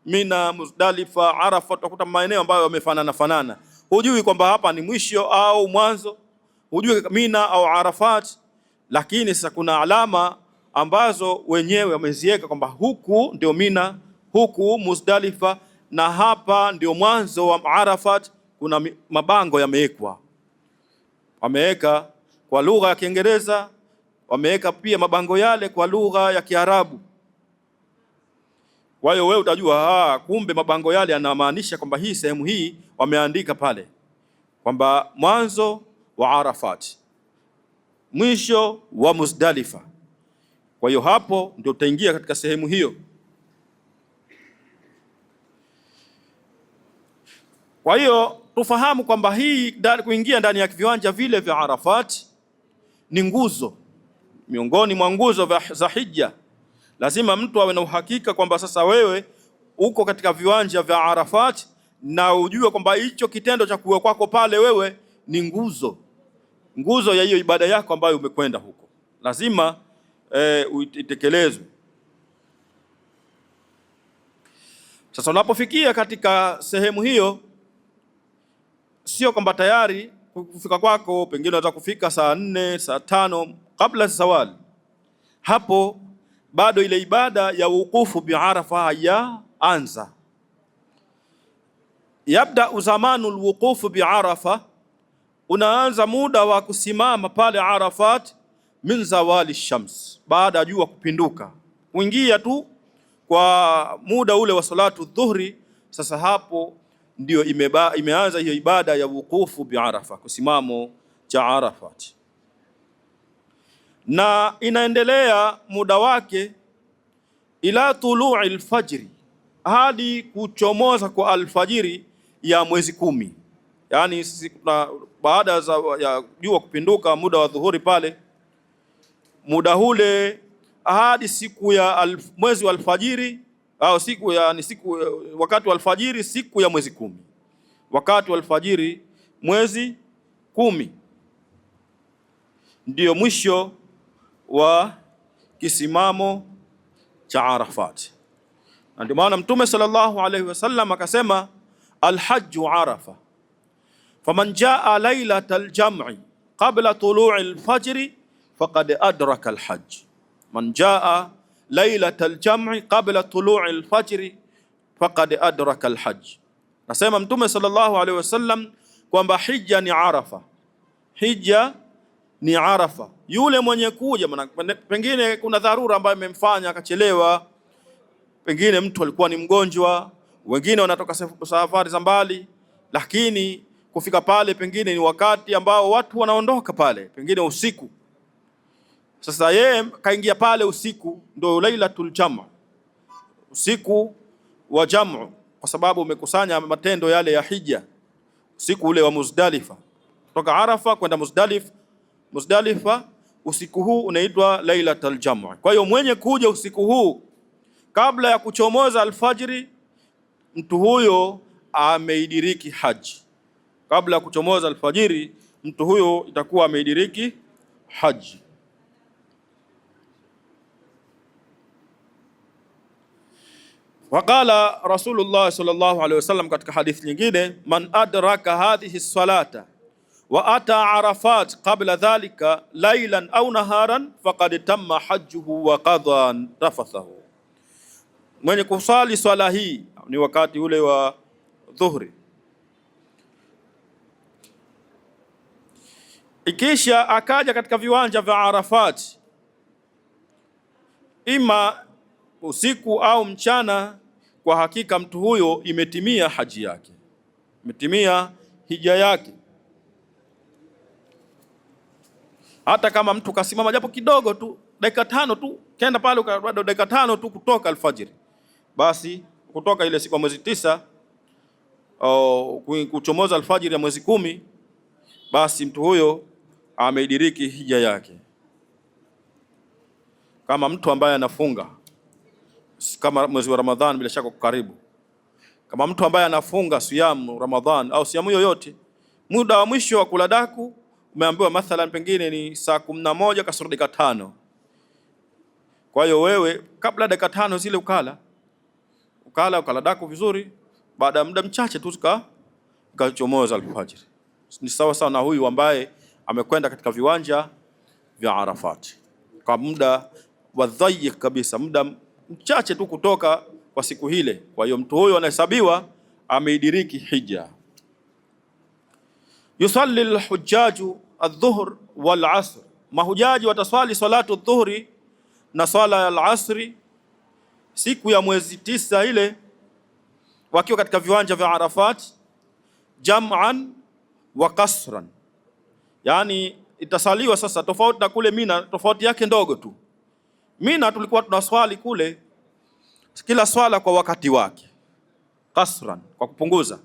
Speaker 3: Mina, Muzdalifa, Arafa, utakuta maeneo ambayo yamefanana. Hujui kwamba hapa ni mwisho au mwanzo, hujui Mina au Arafat, lakini sasa kuna alama ambazo wenyewe wameziweka kwamba huku ndio Mina, huku Muzdalifa, na hapa ndio mwanzo wa Arafat. Kuna mabango yamewekwa, wameweka kwa lugha ya Kiingereza, wameweka pia mabango yale kwa lugha ya Kiarabu. Kwa hiyo wewe utajua kumbe mabango yale yanamaanisha kwamba hii sehemu hii wameandika pale kwamba mwanzo wa Arafat, mwisho wa Muzdalifa. Kwa hiyo hapo ndio utaingia katika sehemu hiyo. Kwa hiyo tufahamu kwamba hii kuingia ndani ya viwanja vile vya Arafat ni nguzo miongoni mwa nguzo za hija. Lazima mtu awe na uhakika kwamba sasa wewe uko katika viwanja vya Arafat, na ujue kwamba hicho kitendo cha kuwa kwako pale wewe ni nguzo ya hiyo ibada yako ambayo umekwenda huko, lazima itekelezwe. Sasa unapofikia katika sehemu hiyo, sio kwamba tayari kufika kwako pengine unaweza kufika saa 4 saa 5 kabla zawali. Hapo bado ile ibada ya wukufu bi Arafa haijaanza. Yabda zamanu alwuqufu bi Arafa, unaanza muda wa kusimama pale Arafat min zawali shams, baada ya jua kupinduka, kuingia tu kwa muda ule wa salatu dhuhri. Sasa hapo ndio imeanza hiyo ibada ya wukufu bi Arafa, kusimamo cha Arafat, na inaendelea muda wake ila tulu'i alfajri, hadi kuchomoza kwa alfajiri ya mwezi 10. Yani baada ya jua kupinduka, muda wa dhuhuri pale, muda ule hadi siku ya mwezi wa alfajiri, au wakati wa alfajiri siku ya mwezi 10, wakati wa alfajiri mwezi 10 ndio mwisho wa kisimamo cha Arafat. Na ndio maana Mtume sallallahu alaihi wasallam akasema, alhajju Arafa faman jaa lailatal jam'i qabla tulu'i alfajri faqad adraka alhajj. Man jaa lailatal jam'i qabla tulu'i alfajri faqad adraka alhajj. Nasema Mtume sallallahu alaihi wasallam kwamba hija ni Arafa, hija ni Arafa. Yule mwenye kuja, pengine kuna dharura ambayo imemfanya akachelewa, pengine mtu alikuwa ni mgonjwa, wengine wanatoka safari za mbali, lakini kufika pale pengine ni wakati ambao watu wanaondoka pale, pengine usiku. Sasa yeye kaingia pale usiku, ndio lailatul jam', usiku wa jamu, kwa sababu umekusanya matendo yale ya hija. Usiku ule wa Muzdalifa, kutoka Arafa kwenda Muzdalifa, usiku huu unaitwa lailatul jam'. Kwa hiyo mwenye kuja usiku huu kabla ya kuchomoza alfajiri, mtu huyo ameidiriki haji. Kabla ya kuchomoza alfajiri, mtu huyo itakuwa ameidiriki haji. Waqala Rasulullah sallallahu alaihi wasallam katika hadithi nyingine, man adraka hadhihi salata wa ata Arafat qabla dhalika laylan au naharan faqad tamma hajjuhu wa qada rafathahu, mwenye kusali swala hii ni wakati ule wa dhuhri, ikisha akaja katika viwanja vya Arafat ima usiku au mchana, kwa hakika mtu huyo imetimia haji yake, imetimia hija yake. Hata kama mtu kasimama japo kidogo tu, dakika 5 tu, kenda pale bado dakika 5 tu kutoka alfajiri, basi kutoka ile siku ya mwezi 9 au kuchomoza alfajiri ya mwezi 10, basi mtu huyo ameidiriki hija yake. Kama mtu ambaye anafunga, kama mwezi wa Ramadhan bila shaka karibu, kama mtu ambaye anafunga siyamu Ramadhan au siyamu yoyote, muda wa mwisho wa kula daku umeambiwa mathalan pengine ni saa 11 kasoro dakika 5. Kwa hiyo wewe kabla dakika 5 zile ukala daku vizuri, baada ya muda mchache tu kachomoza alfajiri. Ni sawa sawa na huyu ambaye amekwenda katika viwanja vya Arafat kwa muda wa dhayiq kabisa, muda mchache tu kutoka kwa siku hile. Kwa hiyo mtu huyo anahesabiwa ameidiriki hija. Yusalli al-hujjaju adh-dhuhr wal-asr, mahujaji wataswali salatu adh-dhuhri na swala ya al-asri siku ya mwezi 9 ile wakiwa katika viwanja vya Arafat, jam'an wa kasran, yani itasaliwa sasa tofauti na kule Mina. Tofauti yake ndogo tu, Mina tulikuwa tunaswali kule kila swala kwa wakati wake, kasran, kwa kupunguza.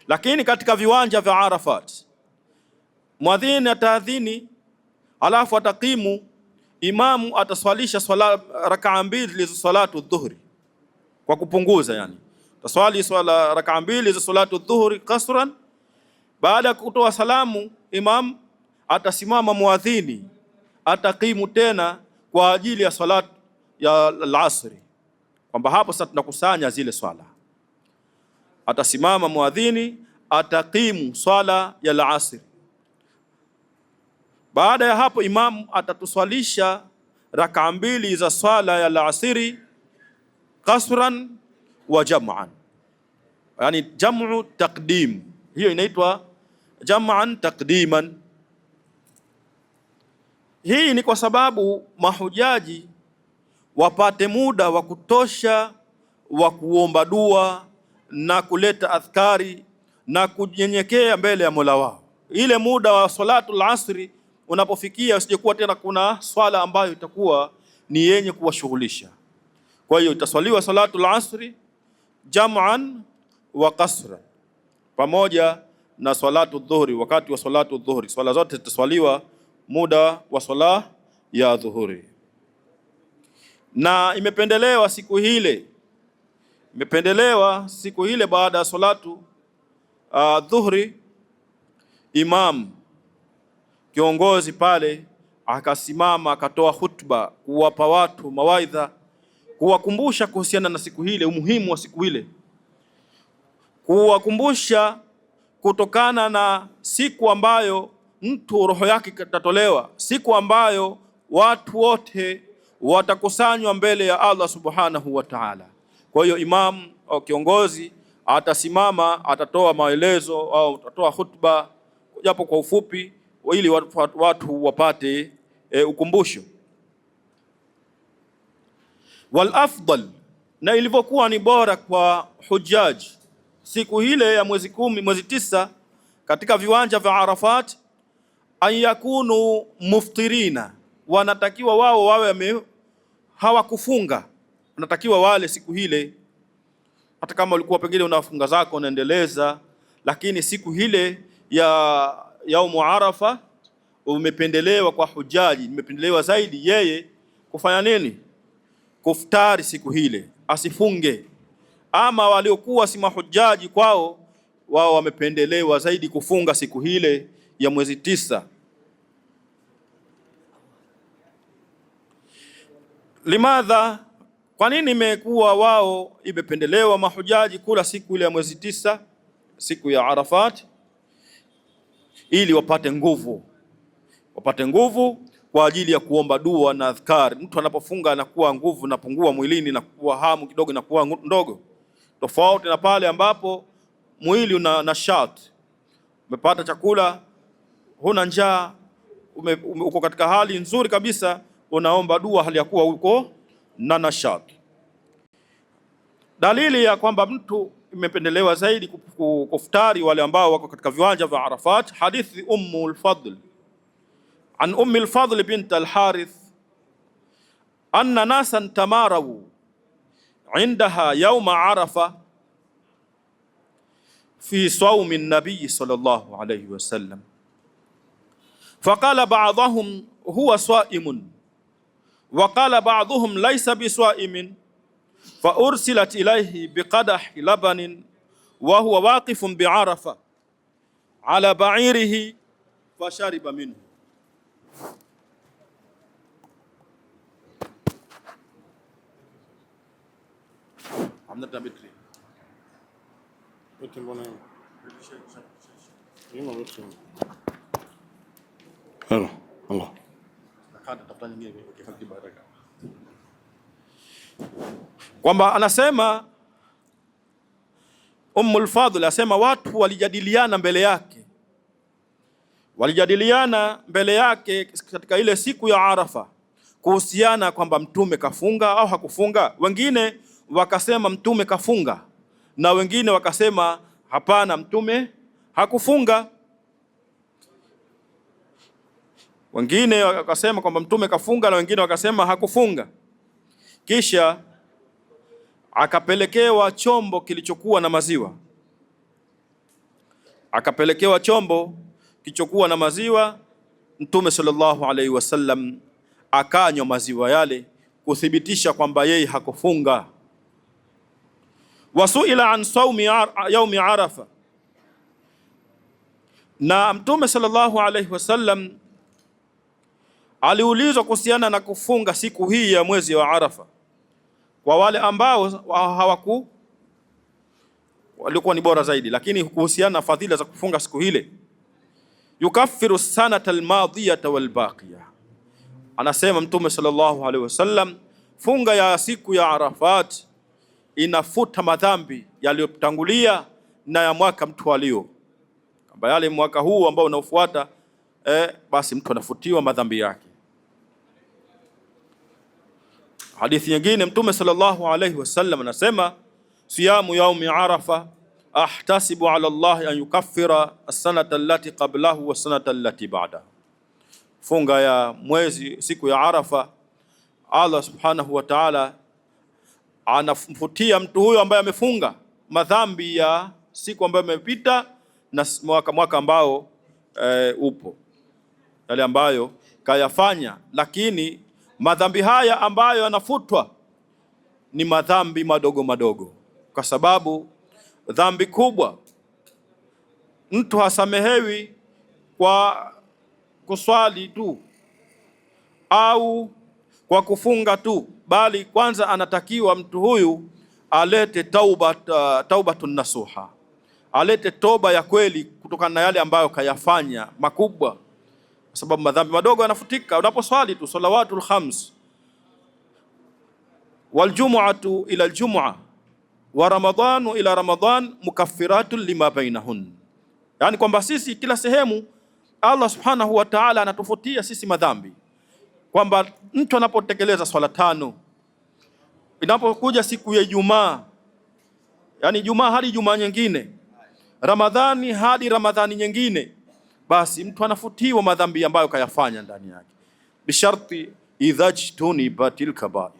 Speaker 3: Lakini katika viwanja vya Arafat muadhini ataadhini, alafu atakimu, imamu ataswalisha swala rakaa 2 za salatu dhuhri kwa kupunguza, yani taswali swala rakaa 2 za salatu dhuhri kasran. Baada ya kutoa salamu, imam atasimama, muadhini atakimu tena kwa ajili ya salatu ya al-asri, kwamba hapo sasa tunakusanya zile swala. Atasimama muadhini, atakimu swala ya al-asri. Baada ya hapo imam atatuswalisha rakaa 2 za swala ya al-asri kasran wa jam'an, yani jam'u taqdim, hiyo inaitwa jam'an taqdiman. Hii ni kwa sababu mahujaji wapate muda wa kutosha wa kuomba dua na kuleta adhkari na kunyenyekea mbele ya Mola wao. Ile muda wa salatu al-asri unapofikia, usijekuwa tena kuna swala ambayo itakuwa ni yenye kuwashughulisha. Kwa hiyo itaswaliwa salatu al-asri jam'an wa kasra, pamoja na salatu dhuhri. Wakati wa salatu dhuhri, swala zote zitaswaliwa muda wa swala ya dhuhuri. Na imependelewa siku hile baada ya salatu dhuhri, imam kiongozi pale akasimama akatoa khutba kuwapa watu mawaidha, kuwakumbusha kuhusiana na siku hile, umuhimu wa siku hile, kuwakumbusha kutokana na siku ambayo mtu roho yake itatolewa, siku ambayo watu wote watakusanywa mbele ya Allah subhanahu wa ta'ala. Kwa hiyo imam au kiongozi atasimama, atatoa maelezo au atatoa khutba japo kwa ufupi, ili watu wapate ukumbusho. Wal afdal, na ilivyokuwa ni bora kwa hujaji siku hile ya mwezi 10 mwezi 9 katika viwanja vya Arafat, an yakunu muftirina, wanatakiwa wao wawe hawakufunga, wanatakiwa wale siku hile. Hata kama ulikuwa pengine unafunga zako unaendeleza, lakini siku hile ya yaumu Arafa umependelewa kwa hujaji, imependelewa zaidi yeye kufanya nini? Kuftari siku hile, asifunge. Ama waliokuwa si mahujaji, kwao wao wamependelewa zaidi kufunga siku hile ya mwezi 9. Limadha, Kwa nini imekuwa wao imependelewa mahujaji kula siku ile ya mwezi 9, siku ya Arafat? Ili wapate nguvu kwa ajili ya kuomba dua na adhkari. Mtu anapofunga anakuwa nguvu inapungua mwilini na kuwa hamu kidogo inakuwa ndogo, tofauti na pale ambapo mwili una nashati, umepata chakula, huna njaa, uko katika hali nzuri kabisa, unaomba dua hali ya kuwa uko na nashati. Dalili ya kwamba mtu imependelewa zaidi kufutari wale ambao wako katika viwanja vya Arafat, hadithi Ummul Fadl an Ummul Fadl bint al-Harith anna nasan tamarawu indaha yawma Arafa fi sawmi an-nabiy sallallahu alayhi wasallam faqala ba'dhum huwa sa'imun wa qala ba'dhum laysa biswa'imin fa ursilat ilayhi biqadah labanin wa huwa waqifun bi'arafa ala ba'irihi fashariba minhu. Kwamba anasema Ummul Fadl asema watu walijadiliana mbele yake katika ile siku ya Arafa kuhusiana kwamba mtume kafunga au hakufunga. Wengine wakasema mtume kafunga na wengine wakasema hapana, mtume hakufunga. Wengine wakasema kwamba mtume kafunga na wengine wakasema hakufunga. Kisha akapelekewa chombo kilichokuwa na maziwa. Mtume sallallahu alaihi wasallam akanywa maziwa yale kuthibitisha kwamba yeye hakufunga. Wasuila an sawmi yaumi Arafa, na Mtume sallallahu alaihi wasallam aliulizwa kuhusiana na kufunga siku hii ya mwezi wa Arafa kwa wale ambao walikuwa ni bora zaidi, lakini kuhusiana na fadhila za kufunga siku hile. Yukaffiru sanata almadiyata walbaqiya, anasema Mtume sallallahu alaihi wasallam, funga ya siku ya Arafat inafuta madhambi yaliyotangulia na ya mwaka mtu alio, kwamba yale mwaka huu ambao unaofuata basi mtu anafutiwa madhambi yake. Hadithi nyingine Mtume sallallahu alaihi wasallam anasema, siyamu yaumi Arafa ahtasibu ala Allah an yukaffira as-sanata allati qablahu wa sanata allati ba'dahu. Funga ya mwezi siku ya Arafa, Allah subhanahu wa ta'ala anamfutia mtu huyo ambaye amefunga madhambi ya siku ambayo imepita na mwaka ambao upo, yale ambayo kayafanya. Lakini madhambi haya ambayo yanafutwa ni madhambi madogo, kwa sababu dhambi kubwa mtu hasamehewi kwa kuswali tu au kwa kufunga tu, bali kwanza anatakiwa mtu huyu alete taubatun nasuha, alete toba ya kweli kutokana na yale ambayo kayafanya makubwa, kwa sababu madhambi madogo yanafutika unaposwali tu. Salawatul khams wal jumu'atu ila al jumu'ah wa ramadhanu ila ramadhan mukaffiratun lima bainahun, yani kwamba sisi kila sehemu Allah subhanahu wa ta'ala anatufutia sisi madhambi, kwamba mtu anapotekeleza swala 5, inapokuja siku ya Ijumaa, yani Ijumaa hadi Ijumaa nyingine, Ramadhani hadi Ramadhani nyingine, basi mtu anafutiwa madhambi ambayo kayafanya ndani yake, bisharti idhajtuni batil kabair,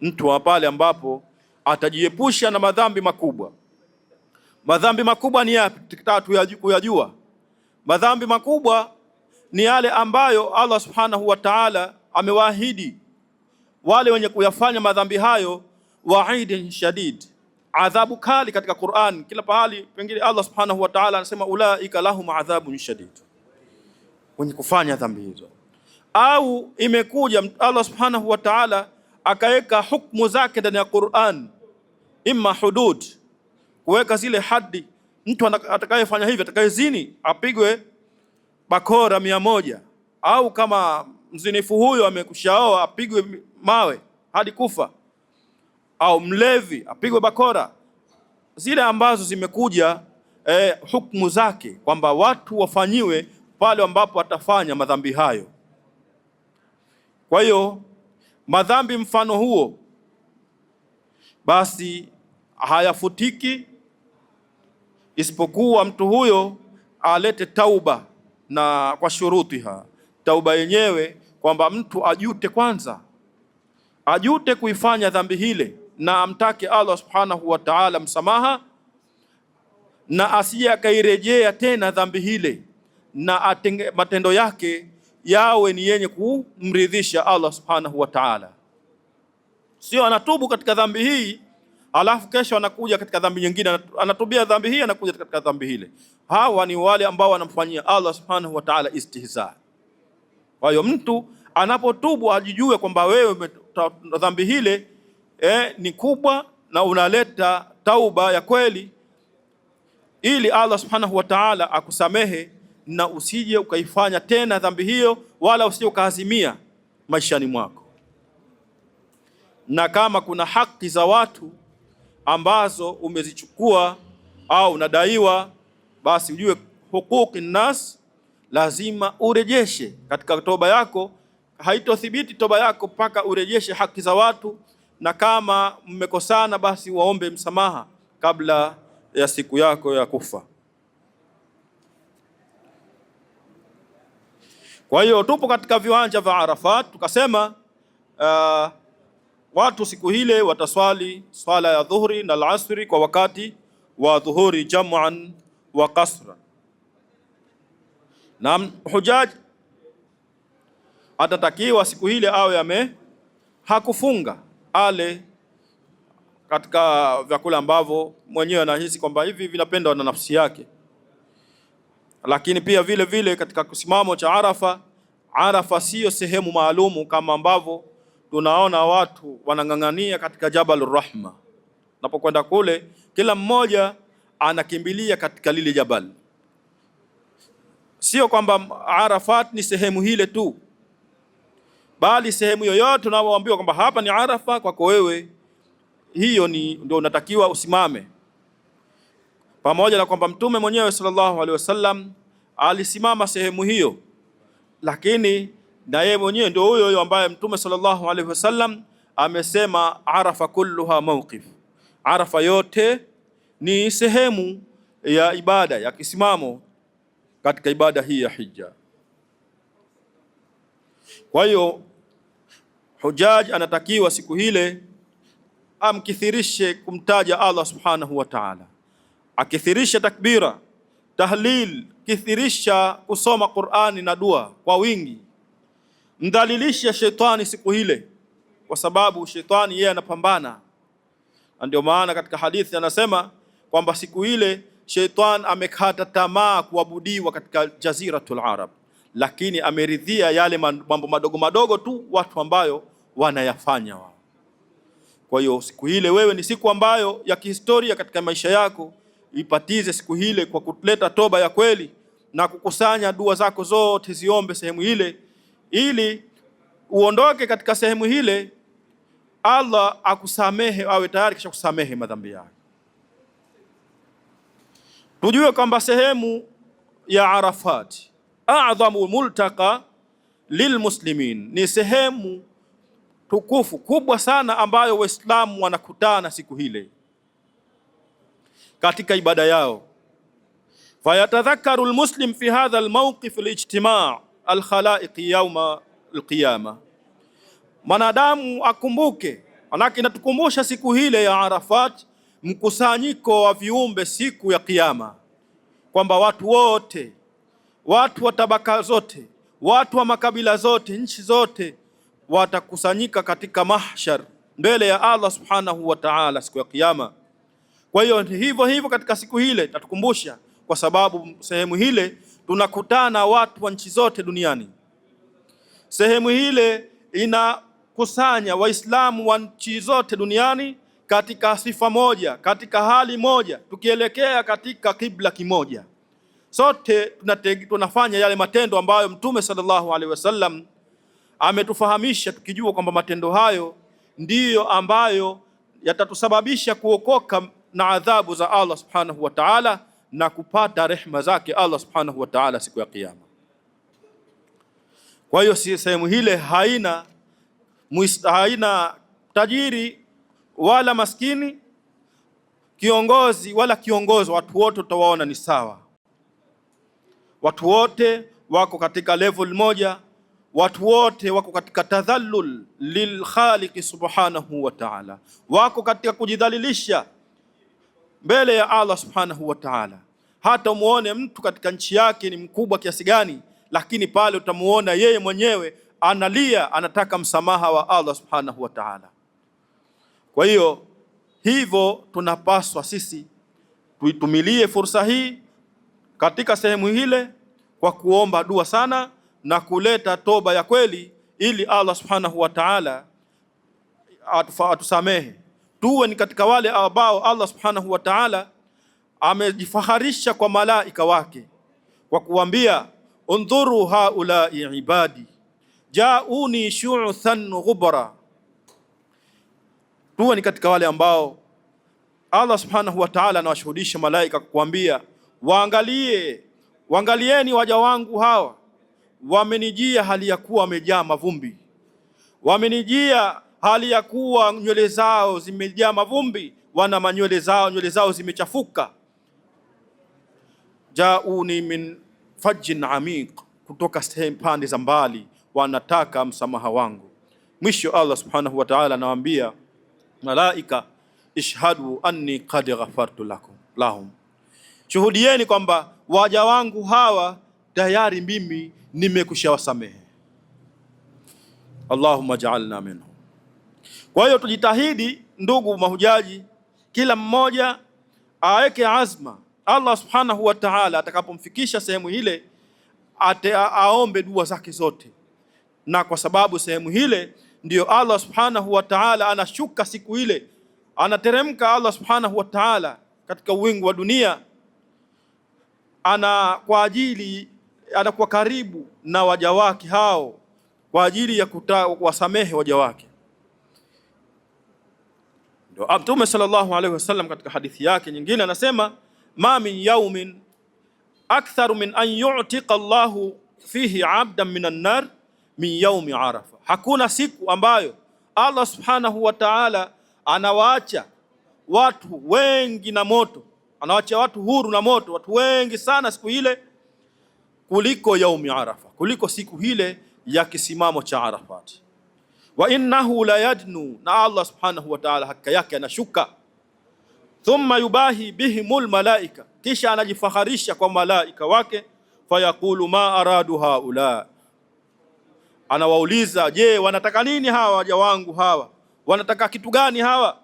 Speaker 3: mtu pale ambapo atajiepusha na madhambi makubwa. Madhambi makubwa ni yapi? Tatu kuyajua. Madhambi makubwa ni yale ambayo Allah subhanahu wa ta'ala amewaahidi wale wenye kuyafanya madhambi hayo wa'idin shadid, adhabu kali katika Qur'an. Kila pahali pengine Allah subhanahu wa ta'ala anasema ulaika lahum adhabun shadid, wenye kufanya dhambi hizo. Au imekuja Allah subhanahu wa ta'ala akaweka hukumu zake ndani ya Qur'an, imma hudud, kuweka zile hadi, mtu atakayefanya hivi, atakayezini apigwe bakora 100, au kama mzinifu huyo amekushaoa apigwe mawe hadi kufa, au mlevi apigwe bakora, zile ambazo zimekuja hukumu zake kwamba watu wafanyiwe pale ambapo watafanya madhambi hayo. Kwa hiyo madhambi mfano huo basi hayafutiki isipokuwa mtu huyo alete tauba, na kwa shurutiha, tauba yenyewe kwamba mtu ajute kwanza, ajute kuifanya dhambi hile na amtake Allah subhanahu wa ta'ala msamaha, na asije akairejea tena dhambi hile, na matendo yake yawe ni yenye kumridhisha Allah subhanahu wa ta'ala. Sio anatubu katika dhambi hii alafu kesho anakuja katika dhambi nyingine, anatubia dhambi hii anakuja katika dhambi hile. Hawa ni wale ambao wanamfanyia Allah subhanahu wa ta'ala istihza. Kwa hiyo mtu anapotubu ajijue kwamba wewe dhambi hile ni kubwa, na unaleta tauba ya kweli ili Allah subhanahu wa ta'ala akusamehe, na usije ukaifanya tena dhambi hiyo, wala usije ukaazimia maishani mwako. Na kama kuna haki za watu ambazo umezichukua au unadaiwa, basi ujue huquqi nas lazima urejeshe katika toba yako. Haitothibiti toba yako mpaka urejeshe haki za watu, na kama mmekosana basi waombe msamaha kabla ya siku yako ya kufa. Kwa hiyo tupo katika viwanja vya Arafat, tukasema watu siku hile wataswali swala ya dhuhuri na al-asri kwa wakati wa dhuhuri jam'an wa qasran. Na hujaj atatakiwa siku hile awe hakufunga, ale katika vyakula ambavyo mwenyewe anahisi kwamba hivi vinapendwa na nafsi yake. Lakini pia vile vile katika kusimamo cha Arafa, Arafa sio sehemu maalumu kama ambavyo tunaona watu wanang'ang'ania katika Jabalur Rahma. Napokwenda kule kila mmoja anakimbilia katika lile jabal. Sio kwamba Arafat ni sehemu hile tu, bali sehemu yoyote unaoambiwa kwamba hapa ni Arafa kwako wewe, hiyo ndio unatakiwa usimame. Pamoja na kwamba Mtume mwenyewe sallallahu alaihi wasallam alisimama sehemu hiyo, lakini na yeye mwenyewe ndio huyo ambaye Mtume sallallahu alaihi wasallam amesema Arafa kulluha mawqif. Arafa yote ni sehemu ya ibada ya kisimamo katika ibada hii ya hija. Kwa hiyo hujaj anatakiwa siku hile amkithirishe kumtaja Allah subhanahu wa ta'ala, akithirisha takbira, tahlil, kithirisha kusoma Qur'ani na dua kwa wingi. Mdhalilisha shetani siku hile, kwa sababu shetani yeye anapambana. Ndio maana katika hadithi anasema kwamba siku ile shetani amekata tamaa kuabudiwa katika jaziratul Arab, lakini ameridhia yale mambo madogo madogo tu watu ambayo wanayafanya wao. Kwa hiyo siku ile wewe ni siku ambayo ya kihistoria katika maisha yako, ipatize siku ile kwa kuleta toba ya kweli na kukusanya dua zako zote ziombe sehemu ile, ili uondoke katika sehemu ile Allah akusamehe, awe tayari kisha kusamehe madhambi yako. Tujue kwamba sehemu ya Arafat a'dhamu multaqa lilmuslimin, ni sehemu tukufu kubwa sana ambayo Waislamu wanakutana siku hile katika ibada yao. Fayatadhakkaru almuslim fi hadha almawqif alijtima' alkhalaiq yawma alqiyama. Mwanadamu akumbuke, manake inatukumbusha siku hile ya Arafat mkusanyiko wa viumbe siku ya kiyama, kwamba watu wote, watu wa tabaka zote, watu wa makabila zote, nchi zote watakusanyika katika mahshar mbele ya Allah subhanahu wa ta'ala siku ya kiyama. Kwa hiyo hivyo katika siku hile tatukumbusha, kwa sababu sehemu hile tunakutana watu wa nchi zote duniani. Sehemu hile ina kusanya Waislamu wa nchi zote duniani katika sifa moja, katika hali moja, tukielekea katika kibla kimoja. Sote tunafanya yale matendo ambayo Mtume sallallahu alaihi wasallam ametufahamisha, tukijua kwamba matendo hayo ndiyo ambayo yatatusababisha kuokoka na adhabu za Allah subhanahu wa ta'ala na kupata rehema zake Allah subhanahu wa ta'ala siku ya Kiyama. Kwa hiyo sehemu hile haina tajiri wala maskini, kiongozi wala kiongozi, watu wote utawaona ni sawa. Watu wote wako katika level moja, watu wote wako katika tadhallul lilkhaliqi subhanahu wa ta'ala, wako katika kujidhalilisha mbele ya Allah subhanahu wa ta'ala. Hata umuone mtu katika nchi yake ni mkubwa kiasi gani, lakini pale utamuona yeye mwenyewe analia, anataka msamaha wa Allah subhanahu wa ta'ala. Kwa hiyo hivyo tunapaswa sisi tuitumilie fursa hii katika sehemu hile kwa kuomba dua sana na kuleta toba ya kweli, ili Allah subhanahu wa ta'ala atusamehe. Tuwe ni katika wale ambao Allah subhanahu wa ta'ala amejifaharisha kwa malaika wake kwa kuambia, undhuru haulai ibadi jauni shu'than ghubara. Tuwe ni katika wale ambao Allah subhanahu wa ta'ala anawashuhudisha malaika kuambia, waangalieni waja wangu hawa, wamenijia hali ya kuwa wamejaa mavumbi, wamenijia hali ya kuwa nywele zao zimejaa mavumbi, wana nywele zao zimechafuka. Jauni min fajjin amiq, kutoka sehemu pande za mbali, wanataka msamaha wangu. Mwisho Allah subhanahu wa ta'ala anawaambia malaika, ishhadu anni qad ghafartu lahum, shuhudieni kwamba waja wangu hawa tayari mimi nimekushawasamehe. Allahumma ja'alna minhum. Kwa hiyo tujitahidi ndugu mahujaji, kila mmoja aweke azma, Allah subhanahu wa ta'ala atakapomfikisha sehemu hile aombe dua zake zote, na kwa sababu sehemu hile ndiyo Allah subhanahu wa ta'ala anashuka siku ile, anateremka Allah subhanahu wa ta'ala katika uwingu wa dunia, anakuwa karibu na waja wake hao kwa ajili ya kuwasamehe waja wake. Ndio Mtume sallallahu alaihi wasallam katika hadithi yake nyingine anasema, ma min yawmin aktharu min an yu'tiqa Allahu fihi 'abdan minan nar min yawmi Arafa. Hakuna siku ambayo Allah subhanahu wa ta'ala anawaacha watu wengi na moto, anawaacha watu huru na moto, watu wengi sana siku ile, kuliko yaumi Arafa, kuliko siku hile ya kisimamo cha Arafat. Wa innahu la yadnu, na Allah subhanahu wa ta'ala hakika yake anashuka, thumma yubahi bihimul malaika, kisha anajifaharisha kwa malaika wake, fayaqulu ma aradu haula, anawauliza, je, wanataka nini hawa waja wangu hawa, wanataka kitu gani hawa?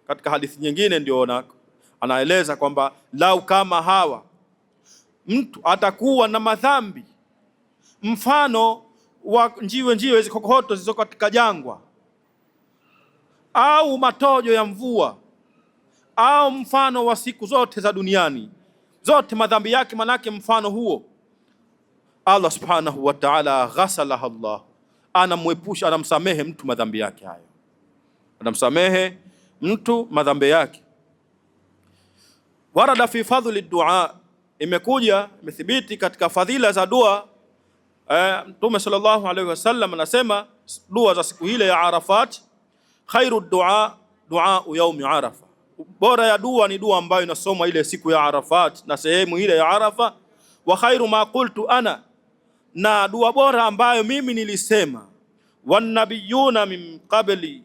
Speaker 3: Katika hadithi nyingine ndio anaeleza kwamba lau kama hawa mtu atakuwa na madhambi mfano wa njiwe zikokoto zilizo katika jangwa, au matojo ya mvua, au mfano wa siku zote za duniani zote, madhambi yake manake mfano huo, Allah subhanahu wa ta'ala ghasalaha Allah, anamwepusha, anamsamehe mtu madhambi yake hayo, anamsamehe mtu madhambi yake. Warada fi fadhli dua, imekuja imethibiti katika fadhila za dua. Mtume sallallahu alaihi wasallam anasema dua za siku ile ya Arafat, khairu dua yaumi Arafa, bora ya dua ni dua ambayo inasomwa ile siku ya Arafat na sehemu ile ya Arafa. Wa khairu ma qultu ana, na dua bora ambayo mimi nilisema, wan nabiyuna min qabli,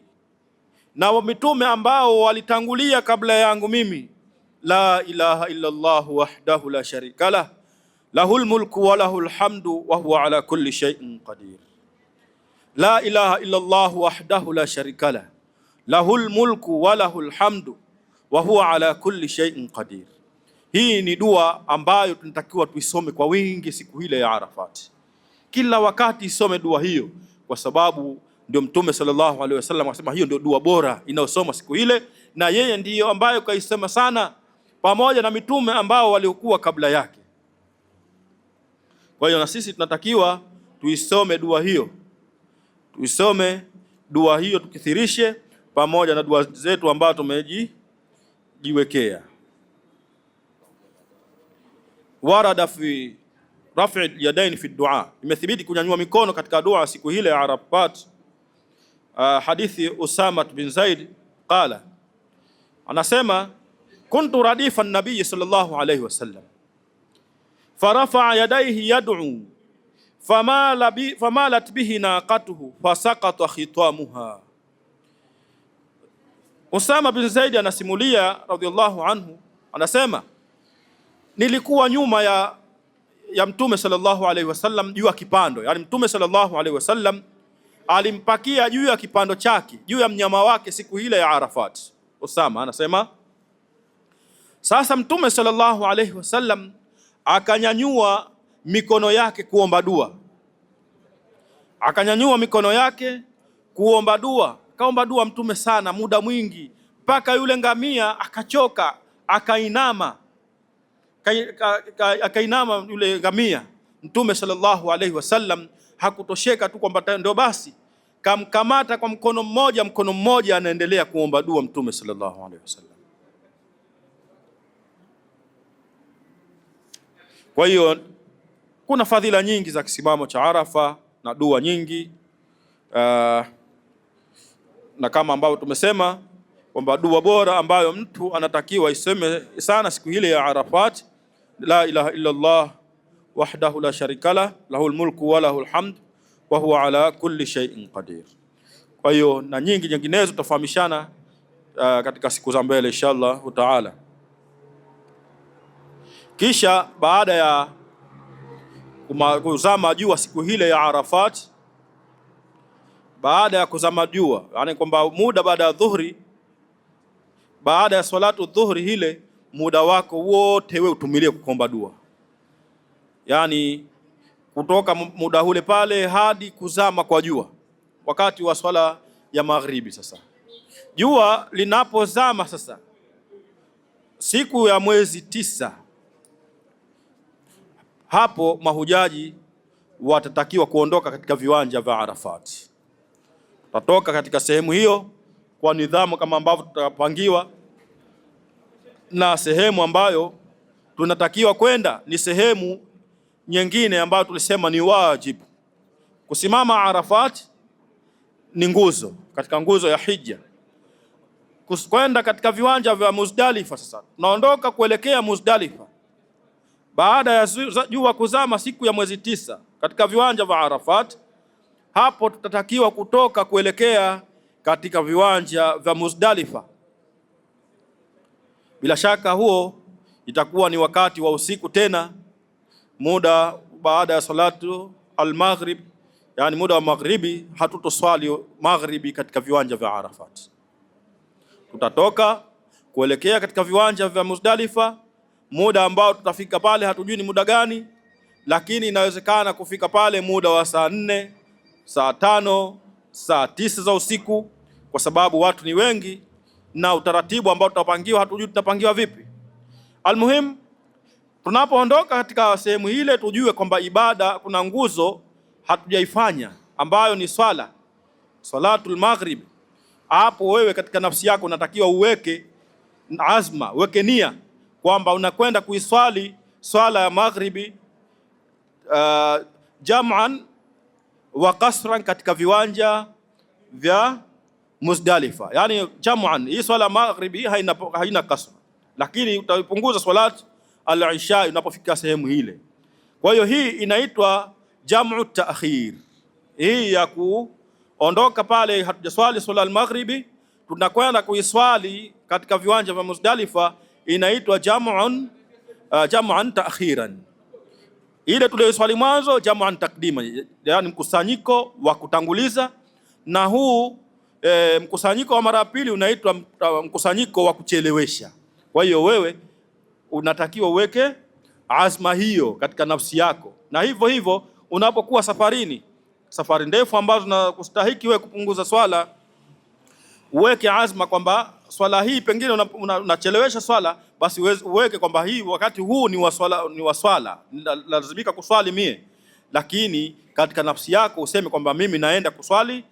Speaker 3: na mitume ambao walitangulia kabla yangu mimi, la ilaha illa Allah wahdahu la sharika lah, lahul mulku wa lahul hamdu wa huwa ala kulli shay'in qadir. La ilaha illa Allah wahdahu la sharika lah, lahul mulku wa lahul hamdu wa huwa ala kulli shay'in qadir. Hii ni dua ambayo tunatakiwa tuisome kwa wingi siku ile ya Arafat. Kila wakati isome dua hiyo, kwa sababu Ndio Mtume sallallahu alaihi wasallam akasema hiyo ndio dua bora inayosoma siku ile, na yeye ndiyo ambayo kaisema sana pamoja na mitume ambao waliokuwa kabla yake. Kwa hiyo na sisi tunatakiwa tuisome dua hiyo, tukithirishe pamoja na dua zetu ambazo tumejiwekea. Warada fi raf'i yadaini fi dua, imethibiti kunyanyua mikono katika dua siku ile ya Arafat. Hadithi Usama bin Zaid qala, anasema kuntu radifa an-nabiy sallallahu alayhi wasallam farafa'a yadayhi yad'u famalat bihi naqatuhu fasaqata khitamuha. Usama bin Zaid anasimulia radhiyallahu anhu, anasema nilikuwa nyuma ya Mtume sallallahu alaihi wasallam juu ya kipando, yani Mtume sallallahu alaihi wasallam alimpakia juu ya kipando chake, juu ya mnyama wake siku ile ya Arafat. Usama anasema sasa Mtume sallallahu alaihi wasallam akanyanyua mikono yake kuomba dua, kaomba dua Mtume sana muda mwingi, mpaka yule ngamia akachoka, akainama yule ngamia. Mtume sallallahu alaihi wasallam hakutosheka tu kwamba ndio basi, kamkamata kwa mkono mmoja, anaendelea kuomba dua Mtume sallallahu alaihi wasallam. Kwa hiyo kuna fadhila nyingi za kisimamo cha Arafa na dua nyingi, na kama ambavyo tumesema kwamba dua bora ambayo mtu anatakiwa iseme sana siku ile ya Arafat, la ilaha illa Allah wahdahu la sharika lah, lahul mulku wa lahul hamd wa huwa ala kulli shay'in qadir. Kwa hiyo na nyingi nyinginezo tutafahamishana katika siku za mbele inshallah taala. Kisha baada ya kuzama jua siku ile ya Arafat, baada ya kuzama jua, yani kwamba muda baada ya dhuhuri, baada ya salatu dhuhuri ile, muda wako wote wewe utumilie kuomba dua, yani kutoka muda ule pale hadi kuzama kwa jua, wakati wa swala ya maghribi. Sasa jua linapozama sasa siku ya mwezi 9, hapo mahujaji watatakiwa kuondoka katika viwanja vya Arafat. Tutatoka katika sehemu hiyo kwa nidhamu kama ambavyo tutapangiwa, na sehemu ambayo tunatakiwa kwenda ni sehemu nyingine ambayo tulisema ni wajibu. Kusimama Arafat ni nguzo katika nguzo ya hija. Kwenda katika viwanja vya Muzdalifa, sasa tunaondoka kuelekea Muzdalifa baada ya jua kuzama siku ya mwezi 9 katika viwanja vya Arafat. Hapo tutatakiwa kutoka kuelekea katika viwanja vya Muzdalifa. Bila shaka huo itakuwa ni wakati wa usiku tena, muda baada ya salatu al-maghrib, yani muda wa maghribi. Hatutoswali maghribi katika viwanja vya Arafat. Tutatoka kuelekea katika viwanja vya Muzdalifa, muda ambao tutafika pale hatujui ni muda gani, lakini inawezekana kufika pale muda wa saa 4, saa 5, saa 9 za usiku, kwa sababu watu ni wengi na utaratibu ambao tutapangiwa hatujui tutapangiwa vipi. Almuhim, tunapoondoka katika sehemu ile tujue kwamba ibada, kuna nguzo hatujaifanya ambayo ni salatul maghrib. Hapo wewe katika nafsi yako unatakiwa uweke azma, uweke nia kwamba unakwenda kuiswali swala ya maghribi jam'an wa qasran katika viwanja vya Muzdalifa. Yani jam'an, hii swala maghribi haina kasra, lakini utapunguza salat al-isha unapofika sehemu ile. Kwa hiyo hii inaitwa jam'u ta'khir. Hii ya kuondoka pale hatujaswali swala al-maghribi tunakwenda kuiswali katika viwanja vya Muzdalifa inaitwa jam'an ta'khiran. Ile tuliyoswali mwanzo jam'an taqdima, yani mkusanyiko wa kutanguliza, na huu mkusanyiko wa mara pili unaitwa mkusanyiko wa kuchelewesha. Kwa hiyo wewe unatakiwa uweke azma hiyo katika nafsi yako, na hivyo hivyo unapokuwa safarini, safari ndefu ambazo na kustahiki wewe kupunguza swala, uweke azma kwamba swala hii pengine unachelewesha swala, basi uweke kwamba hii wakati huu ni wa swala, lazimika kuswali mie, lakini katika nafsi yako useme kwamba mimi naenda kuswali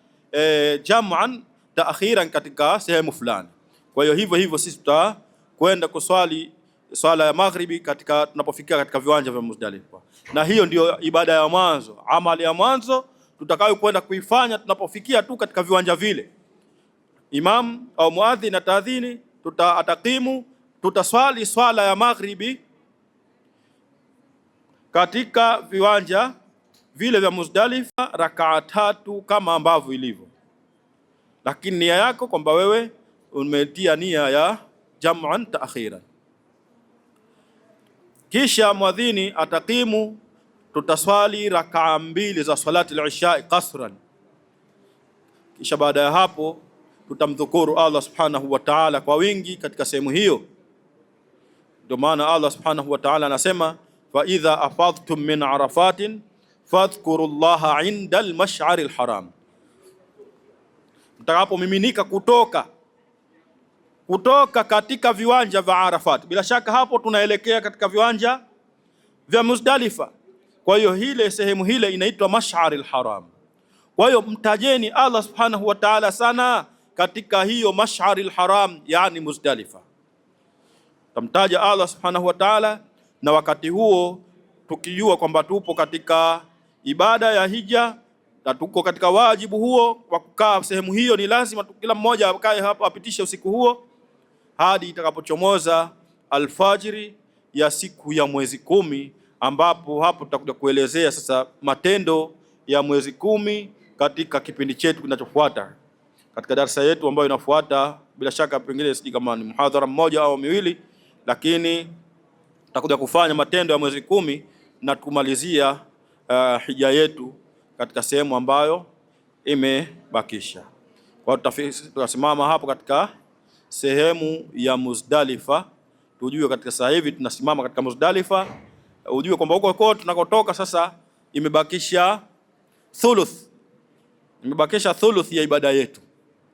Speaker 3: jam'an taakhiran katika sehemu fulani. Kwa hiyo hivyo sisi tutakwenda kuswali swala ya maghribi tunapofikia katika viwanja vya Muzdalifa, na hiyo ndio ibada ya mwanzo, amali ya mwanzo tutakayo kwenda kuifanya tunapofikia tu katika viwanja vile. Imam au muadhin na taadhini atakimu, tutaswali swala ya maghribi katika viwanja vile vya Muzdalifa rakaa 3 kama ambavyo ilivyo, lakini nia yako kwamba wewe umetia nia ya jam'an taakhiran. Kisha muadhini atakimu, tutaswali rakaa 2 za salati al-isha qasran. Kisha baada ya hapo tutamdhukuru Allah subhanahu wa ta'ala kwa wingi katika sehemu hiyo. Ndio maana Allah subhanahu wa ta'ala anasema fa idha afadhtum min arafatin fadhkurullaha inda al-mash'ari al-haram, mtakapomiminika kutoka katika viwanja vya Arafat. Bila shaka hapo tunaelekea katika viwanja vya Muzdalifa. Kwa hiyo ile sehemu ile inaitwa Mash'ar al-Haram. Kwa hiyo mtajeni Allah subhanahu wa ta'ala sana katika hiyo Mash'ar al-Haram, yani Muzdalifa. Tamtaja Allah subhanahu wa ta'ala, na wakati huo tukijua kwamba tupo katika ibada ya hija na tuko katika wajibu huo wa kukaa sehemu hiyo, ni lazima kila mmoja akae hapo apitishe usiku huo hadi itakapochomoza alfajiri ya siku ya mwezi 10, ambapo hapo tutakuja kuelezea sasa matendo ya mwezi 10 katika kipindi chetu kinachofuata katika darasa yetu ambayo inafuata. Bila shaka pengine siji kama ni muhadhara mmoja au miwili, lakini tutakuja kufanya matendo ya mwezi 10 na kumalizia hija yetu katika sehemu ambayo imebakisha. Kwa tutasimama hapo katika sehemu ya Muzdalifa. Tujue katika sasa hivi tunasimama katika Muzdalifa, ujue kwamba huko tunakotoka sasa imebakisha thuluth ya ibada yetu.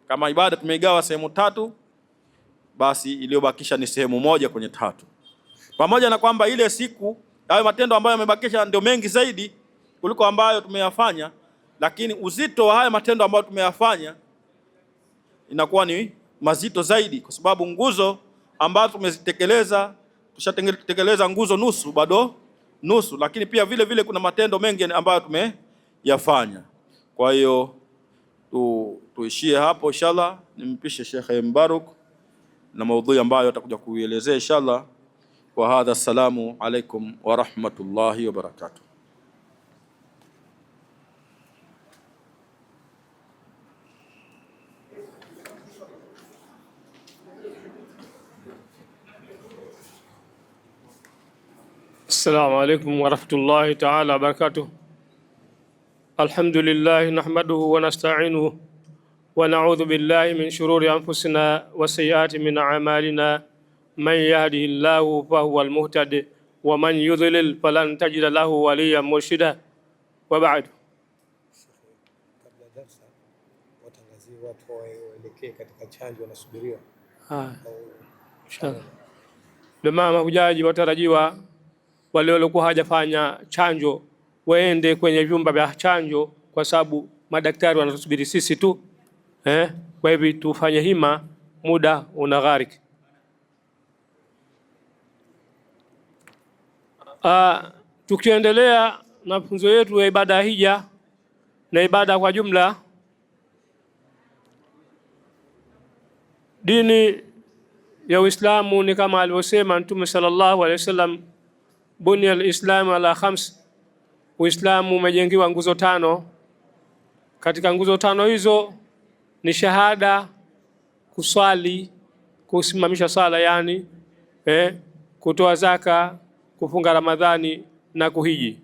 Speaker 3: Kama ibada tumeigawa sehemu 3, basi iliyobakisha ni sehemu 1 kwenye 3. Pamoja na kwamba ile siku hayo matendo ambayo yamebakisha ndio mengi zaidi kuliko ambayo tumeyafanya, lakini uzito wa haya matendo ambayo tumeyafanya inakuwa ni mazito zaidi, kwa sababu nguzo ambazo tumezitekeleza, tushatekeleza nguzo nusu, bado nusu, lakini pia vile kuna matendo mengi ambayo tumeyafanya. Kwa hiyo tuishie hapo inshallah. Nimpishe Sheikh Mbaruk na maudhui ambayo atakuja kuielezea inshallah. Wa hadha, assalamu alaikum wa rahmatullahi wa barakatuh.
Speaker 4: السلام عليكم ورحمة الله تعالى وبركاته. الحمد لله نحمده ونستعينه ونعوذ بالله من شرور أنفسنا وسيئات من أعمالنا، من يهده الله فهو المهتد ومن يضلل فلن تجد له وليا مرشدا. وبعد. Jamaa mahujaji watarajiwa wale waliokuwa hawajafanya chanjo waende kwenye vyumba vya chanjo, kwa sababu madaktari wanatusubiri sisi tu. Kwa hivyo tufanye hima, muda unaghariki. Tukiendelea na mafunzo yetu ya ibada ya hija na ibada kwa jumla, dini ya Uislamu ni kama alivyosema Mtume sallallahu alaihi wasallam, bunya al-Islam ala 5. Uislamu umejengiwa nguzo 5. Katika nguzo 5 hizo ni shahada, kuswali, kusimamisha sala yani, kutoa zaka, kufunga Ramadhani na kuhiji.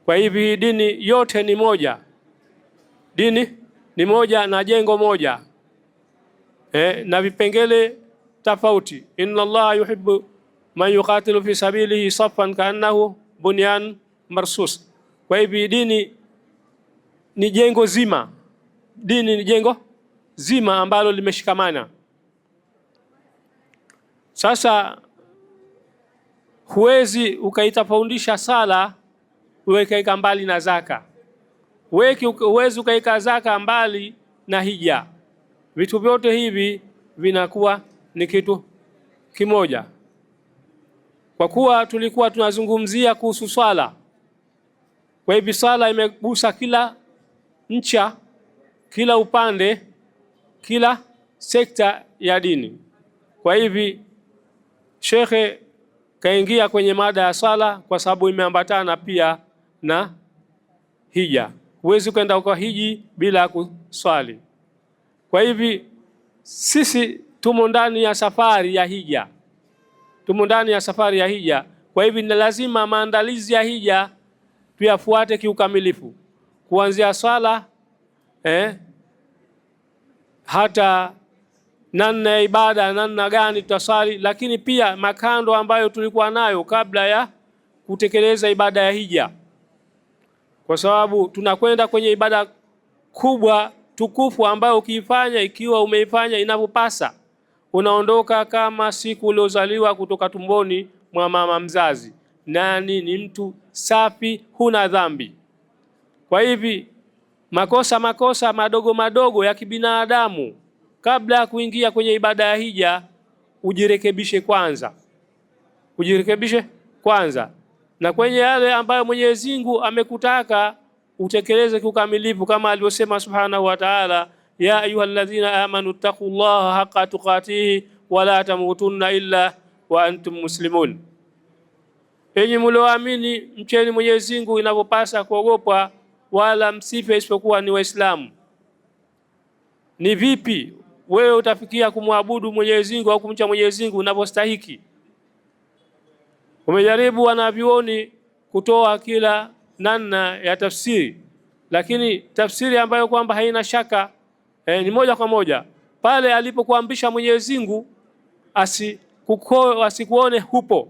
Speaker 4: Kwa hivi dini yote ni moja. Dini ni moja na jengo moja, na vipengele tofauti. Inna Allah yuhibbu man yuqatilu fi sabilihi saffan kaannahu bunyan marsus. Kwa hivi dini ni jengo zima. Dini ni jengo zima ambalo limeshikamana. Sasa huwezi ukaitafundisha sala uweka mbali na zaka. Huwezi ukaika zaka mbali na hija. Vitu vyote hivi vinakuwa ni kitu kimoja. Kwa kuwa tulikuwa tunazungumzia kuhusu swala, kwa hivyo swala imegusa kila ncha, kila upande, kila sekta ya dini. Kwa hivi shekhe kaingia kwenye mada ya swala kwa sababu imeambatana pia na hija. Huwezi kwenda kwa hiji bila kuswali. Kwa hivi sisi tumo ndani ya safari ya hija. Tumo ndani ya safari ya hija. Kwa hivi ni lazima maandalizi ya hija tuyafuate kiukamilifu. Kuanzia swala hata namna ya ibada, namna gani tutaswali, lakini pia makando ambayo tulikuwa nayo kabla ya kutekeleza ibada ya hija. Kwa sababu tunakwenda kwenye ibada kubwa tukufu ambayo ukiifanya, ikiwa umeifanya inavyopasa, unaondoka kama siku uliozaliwa kutoka tumboni mwa mama mzazi. Nani ni mtu safi, huna dhambi. Kwa hivi makosa madogo madogo ya kibinadamu kabla ya kuingia kwenye ibada ya hija ujirekebishe kwanza. Ujirekebishe kwanza. Na kwenye yale ambayo Mwenyezi Mungu amekutaka utekeleze kikamilifu kama alivyosema Subhanahu wa Ta'ala, ya ayyuhalladhina amanu taqullaha haqqa tuqatihi wa la tamutunna illa wa antum muslimun. Enyi mlioamini, mcheni Mwenyezi Mungu inavyopasa kuogopa, wala msife isipokuwa ni Waislamu. Ni vipi wewe utafikia kumwabudu Mwenyezi Mungu au kumcha Mwenyezi Mungu unavyostahiki? Umejaribu wanavyuoni kutoa kila namna ya tafsiri, lakini tafsiri ambayo kwamba haina shaka ni moja kwa moja pale alipokuamrisha Mwenyezi Mungu asikuone hupo,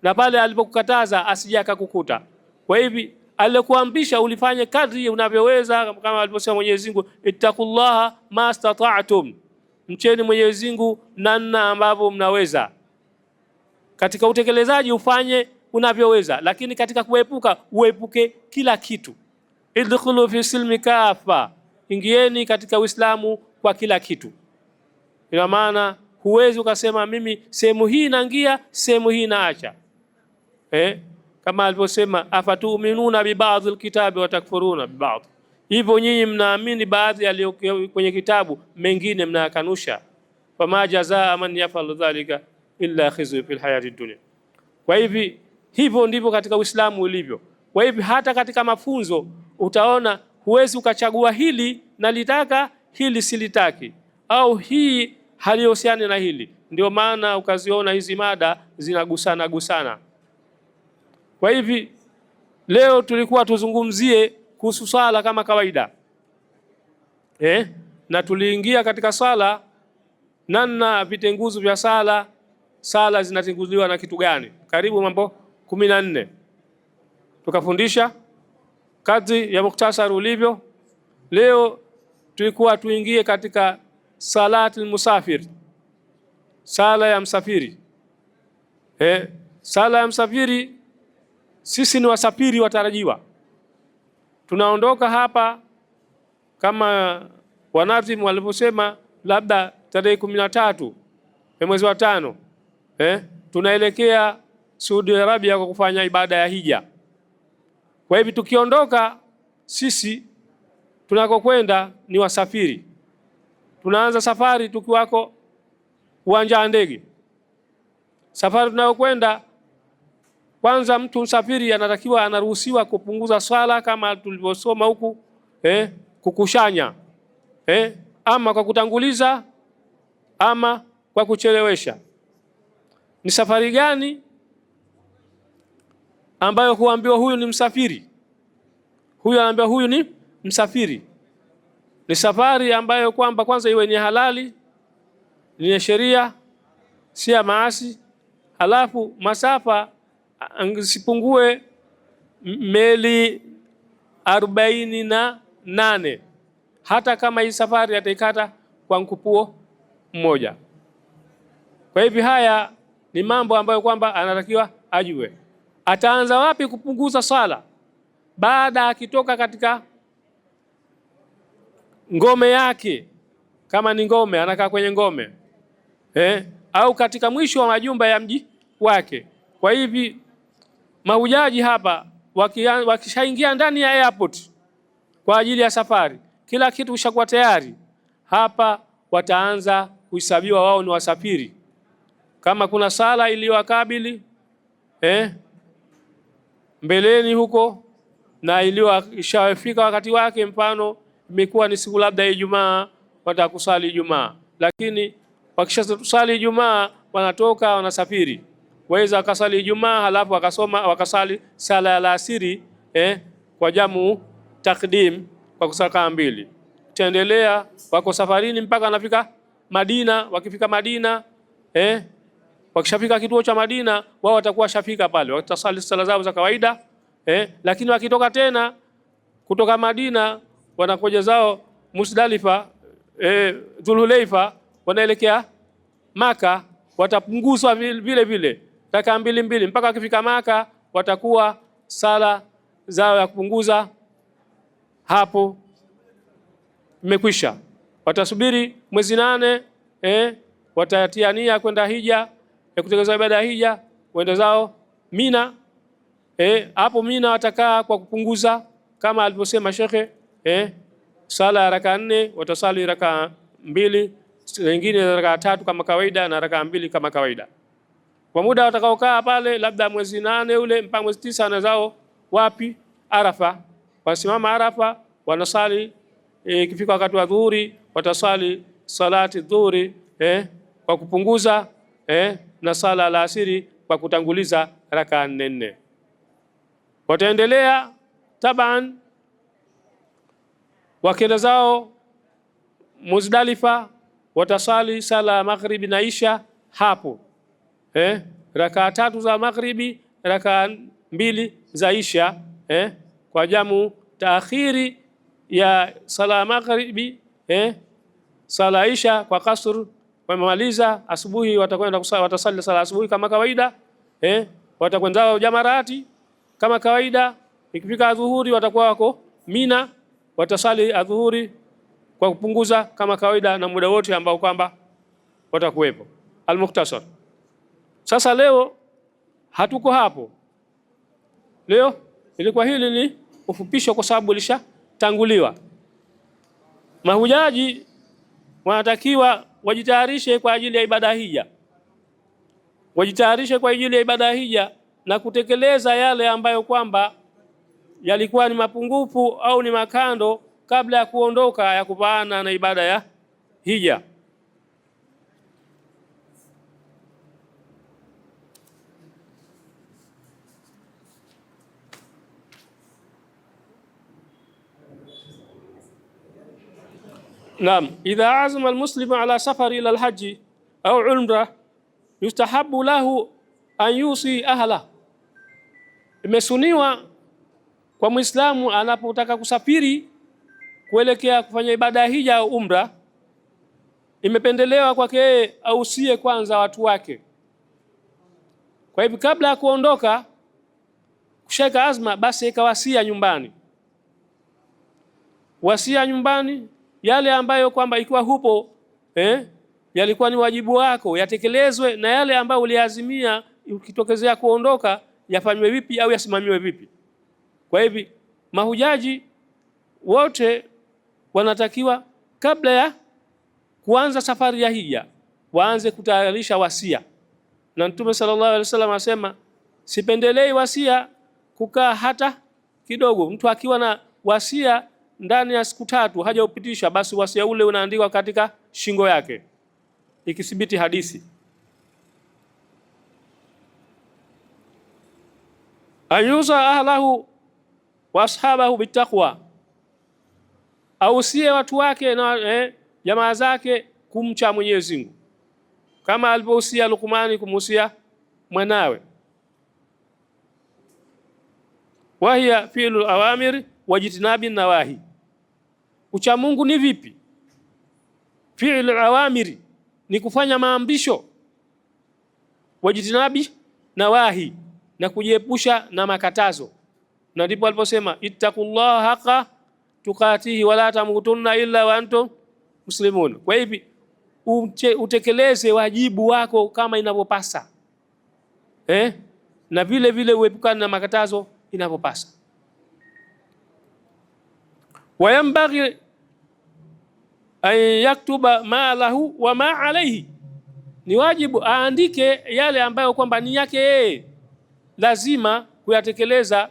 Speaker 4: na pale alipokukataza asije akakukuta. Kwa hivi alikuamrisha ulifanye kadri unavyoweza, kama alivyosema Mwenyezi Mungu, ittaqullaha mastata'tum, mcheni Mwenyezi Mungu namna ambavyo mnaweza. Katika utekelezaji ufanye unavyoweza, lakini katika kuepuka uepuke kila kitu. Idkhulu fi silmi kafa, ingieni katika Uislamu kwa kila kitu. Ina maana huwezi ukasema mimi sehemu hii naingia, sehemu hii naacha. Kama alivyosema afatuminuna bi ba'd alkitabi wa takfuruna bi ba'd, hivyo nyinyi mnaamini baadhi yaliyo kwenye kitabu, mengine mnayakanusha. Fama jazaa man yaf'alu dhalika illa khizy fil hayati dunya. Kwa hivi hivyo ndivyo katika Uislamu ulivyo. Kwa hivi hata katika mafunzo utaona huwezi ukachagua hili nalitaka, hili silitaki, au hii halihusiani na hili. Ndio maana ukaziona hizi mada zinagusana. Kwa hivi leo tulikuwa tuzungumzie kuhusu swala kama kawaida. Na tuliingia katika swala namna vitenguzo vya sala zinatenguliwa na kitu gani? Karibu mambo 14. Tukafundisha kadri ya muktasari ulivyo. Leo tulikuwa tuingie katika salatul musafir, sala ya msafiri. Sala ya msafiri, sisi ni wasafiri watarajiwa. Tunaondoka hapa kama wanadhimu walivyosema, labda tarehe 13 mwezi wa 5, tunaelekea Saudi Arabia kwa kufanya ibada ya hija. Kwa hivyo tukiondoka sisi tunakokwenda ni wasafiri. Tunaanza safari tukiwako uwanja wa ndege. Safari tunayokwenda, kwanza mtu msafiri anatakiwa anaruhusiwa kupunguza swala kama tulivyosoma huku, kukushanya, ama kwa kutanguliza ama kwa kuchelewesha. Ni safari gani ambayo huambiwa huyu ni msafiri? Huyu anaambiwa huyu ni msafiri. Ni safari ambayo kwamba kwanza iwe ni halali, ni sheria, si ya maasi, halafu masafa sipungue meli 40 8, hata kama hii safari ataikata kwa mkupuo mmoja. Kwa hivyo haya ni mambo ambayo kwamba anatakiwa ajue. Ataanza wapi kupunguza sala? Baada akitoka katika ngome yake, kama ni ngome anakaa kwenye ngome au katika mwisho wa majumba ya mji wake. Kwa hivi mahujaji hapa wakishaingia ndani ya airport kwa ajili ya safari, kila kitu kishakuwa tayari, hapa wataanza kuhesabiwa wao ni wasafiri. Kama kuna sala iliyowakabili mbeleni huko na iliyowashafika wakati wake, mfano imekuwa ni siku labda Ijumaa, watakusali Ijumaa, lakini wakishasali Ijumaa wanatoka wanasafiri. Waweza wakasali Ijumaa halafu wakasali sala ya alasiri kwa jamu takdim kwa kusaka 2. Taendelea, wako safarini mpaka wanafika Madina. Wakifika Madina wakishafika kituo cha Madina, wao watakuwa shafika pale, watasali sala zao za kawaida lakini wakitoka tena kutoka Madina wanakuja zao Musdalifa, Dhulhulaifa, wanaelekea Maka, watapunguzwa vile vile raka 2 mpaka wakifika Maka watakuwa sala zao ya kupunguza hapo imekwisha. Watasubiri mwezi 8 watatia nia kwenda hija ya kutekeleza ibada ya hija, wende zao Mina. Hapo Mina watakaa kwa kupunguza kama alivyosema shekhe sala ya raka 4 watasali raka 2, nyingine raka 3 kama kawaida na raka 2 kama kawaida. Kwa muda watakaokaa pale labda mwezi 8 ule mpaka mwezi 9 na zao wapi? Arafa. Wasimama Arafa, wanasali ikifika wakati wa dhuhuri watasali salati dhuhuri kwa kupunguza na sala alasiri kwa kutanguliza raka 4. Wataendelea taban wakenda zao Muzdalifa, watasali sala maghribi na isha hapo raka 3 za maghribi, raka 2 za isha kwa jamu taakhiri ya sala maghribi sala isha kwa kasr. Wamemaliza asubuhi, watakwenda watasali sala asubuhi kama kawaida watakwenda jamarati kama kawaida. Ikifika adhuhuri watakuwa wako Mina, watasali adhuhuri kwa kupunguza kama kawaida na muda wote ambao kwamba watakuwepo. Al-Mukhtasar. Sasa leo hatuko hapo. Leo ilikuwa hili ni ufupisho kwa sababu lishatanguliwa. Mahujaji wanatakiwa wajitayarishe kwa ajili ya ibada hija. Wajitayarishe kwa ajili ya ibada hija na kutekeleza yale ambayo kwamba yalikuwa ni mapungufu au ni makando kabla ya kuondoka ya kupaana na ibada ya hija. Naam, idha azama almuslimu ala safari ila alhaji au umra yustahabu lahu an yusi ahla. Imesuniwa kwa Muislamu anapotaka kusafiri kuelekea kufanya ibada ya hija au umra, imependelewa kwake yeye ausie kwanza watu wake. Kwa hivyo kabla ya kuondoka kushika azma, basi ikawasia nyumbani, wasia nyumbani yale ambayo kwamba ikiwa hupo yalikuwa ni wajibu wako yatekelezwe, na yale ambayo uliazimia ukitokezea kuondoka yafanywe vipi au yasimamiwe vipi. Kwa hivyo mahujaji wote wanatakiwa kabla ya kuanza safari ya hija waanze kutayarisha wasia, na Mtume sallallahu alaihi wasallam asema sipendelei wasia kukaa hata kidogo. Mtu akiwa na wasia ndani ya siku 3 hajaupitisha, basi wasia ule unaandikwa katika shingo yake, ikithibiti hadithi. Ayusa ahlahu wa ashabahu bitaqwa, ausie watu wake na jamaa zake kumcha Mwenyezi Mungu, kama alivyohusia Luqmani kumhusia mwanawe. Wahiya fi'lul awamir wajtinabi nawahi, Uchamungu ni vipi? Fi'l awamiri ni kufanya maamrisho, wajitinabi nawahi na kujiepusha na makatazo. Na ndipo aliposema ittaqullaha haqa tuqatihi wala tamutunna illa wa antum muslimun. Kwa hivi utekeleze wajibu wako kama inavyopasa, na vile vile uepukane na makatazo inavyopasa. Wayambaghi an yaktuba ma lahu wa ma alayhi, ni wajibu aandike yale ambayo kwamba ni yake yeye, lazima kuyatekeleza,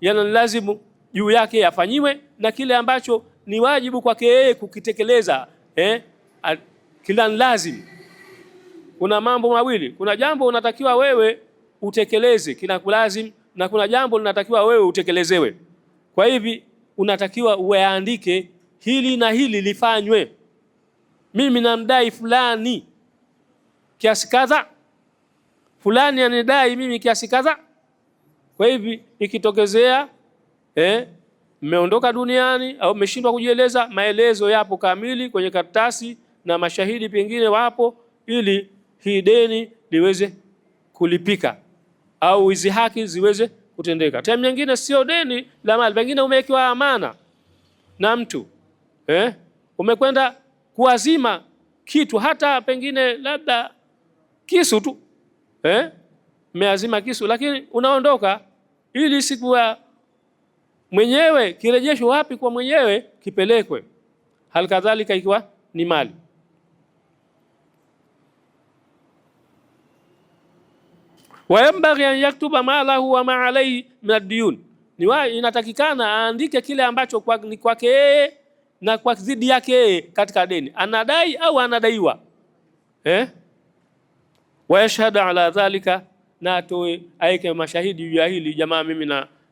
Speaker 4: yana lazimu juu yake yafanyiwe, na kile ambacho ni wajibu kwake yeye kukitekeleza, kila lazim. Kuna mambo mawili, kuna jambo unatakiwa wewe utekeleze kina kulazim, na kuna jambo linatakiwa wewe utekelezewe. Kwa hivi unatakiwa uandike hili na hili lifanywe. Mimi namdai fulani kiasi kadha, fulani anidai mimi kiasi kadha. Kwa hivi ikitokezea mmeondoka duniani au mmeshindwa kujieleza, maelezo yapo kamili kwenye karatasi na mashahidi pengine wapo, ili hii deni liweze kulipika au hizi haki ziweze kutendeka. Time nyingine sio deni la mali, pengine umewekewa amana na mtu, umekwenda kuazima kitu, hata pengine labda kisu tu, umeazima kisu, lakini unaondoka, ili siku ya mwenyewe kirejeshwe wapi kwa mwenyewe, kipelekwe. Halikadhalika ikiwa ni mali. Wayambaghi an yaktuba ma lahu wa ma alayhi min ad-diyun, inatakikana aandike kile ambacho ni kwake yeye na kwa dhidi yake yeye katika deni, anadai au anadaiwa. Wayashhadu ala dhalika, na atoe aeke mashahidi juu ya hili, jamaa mimi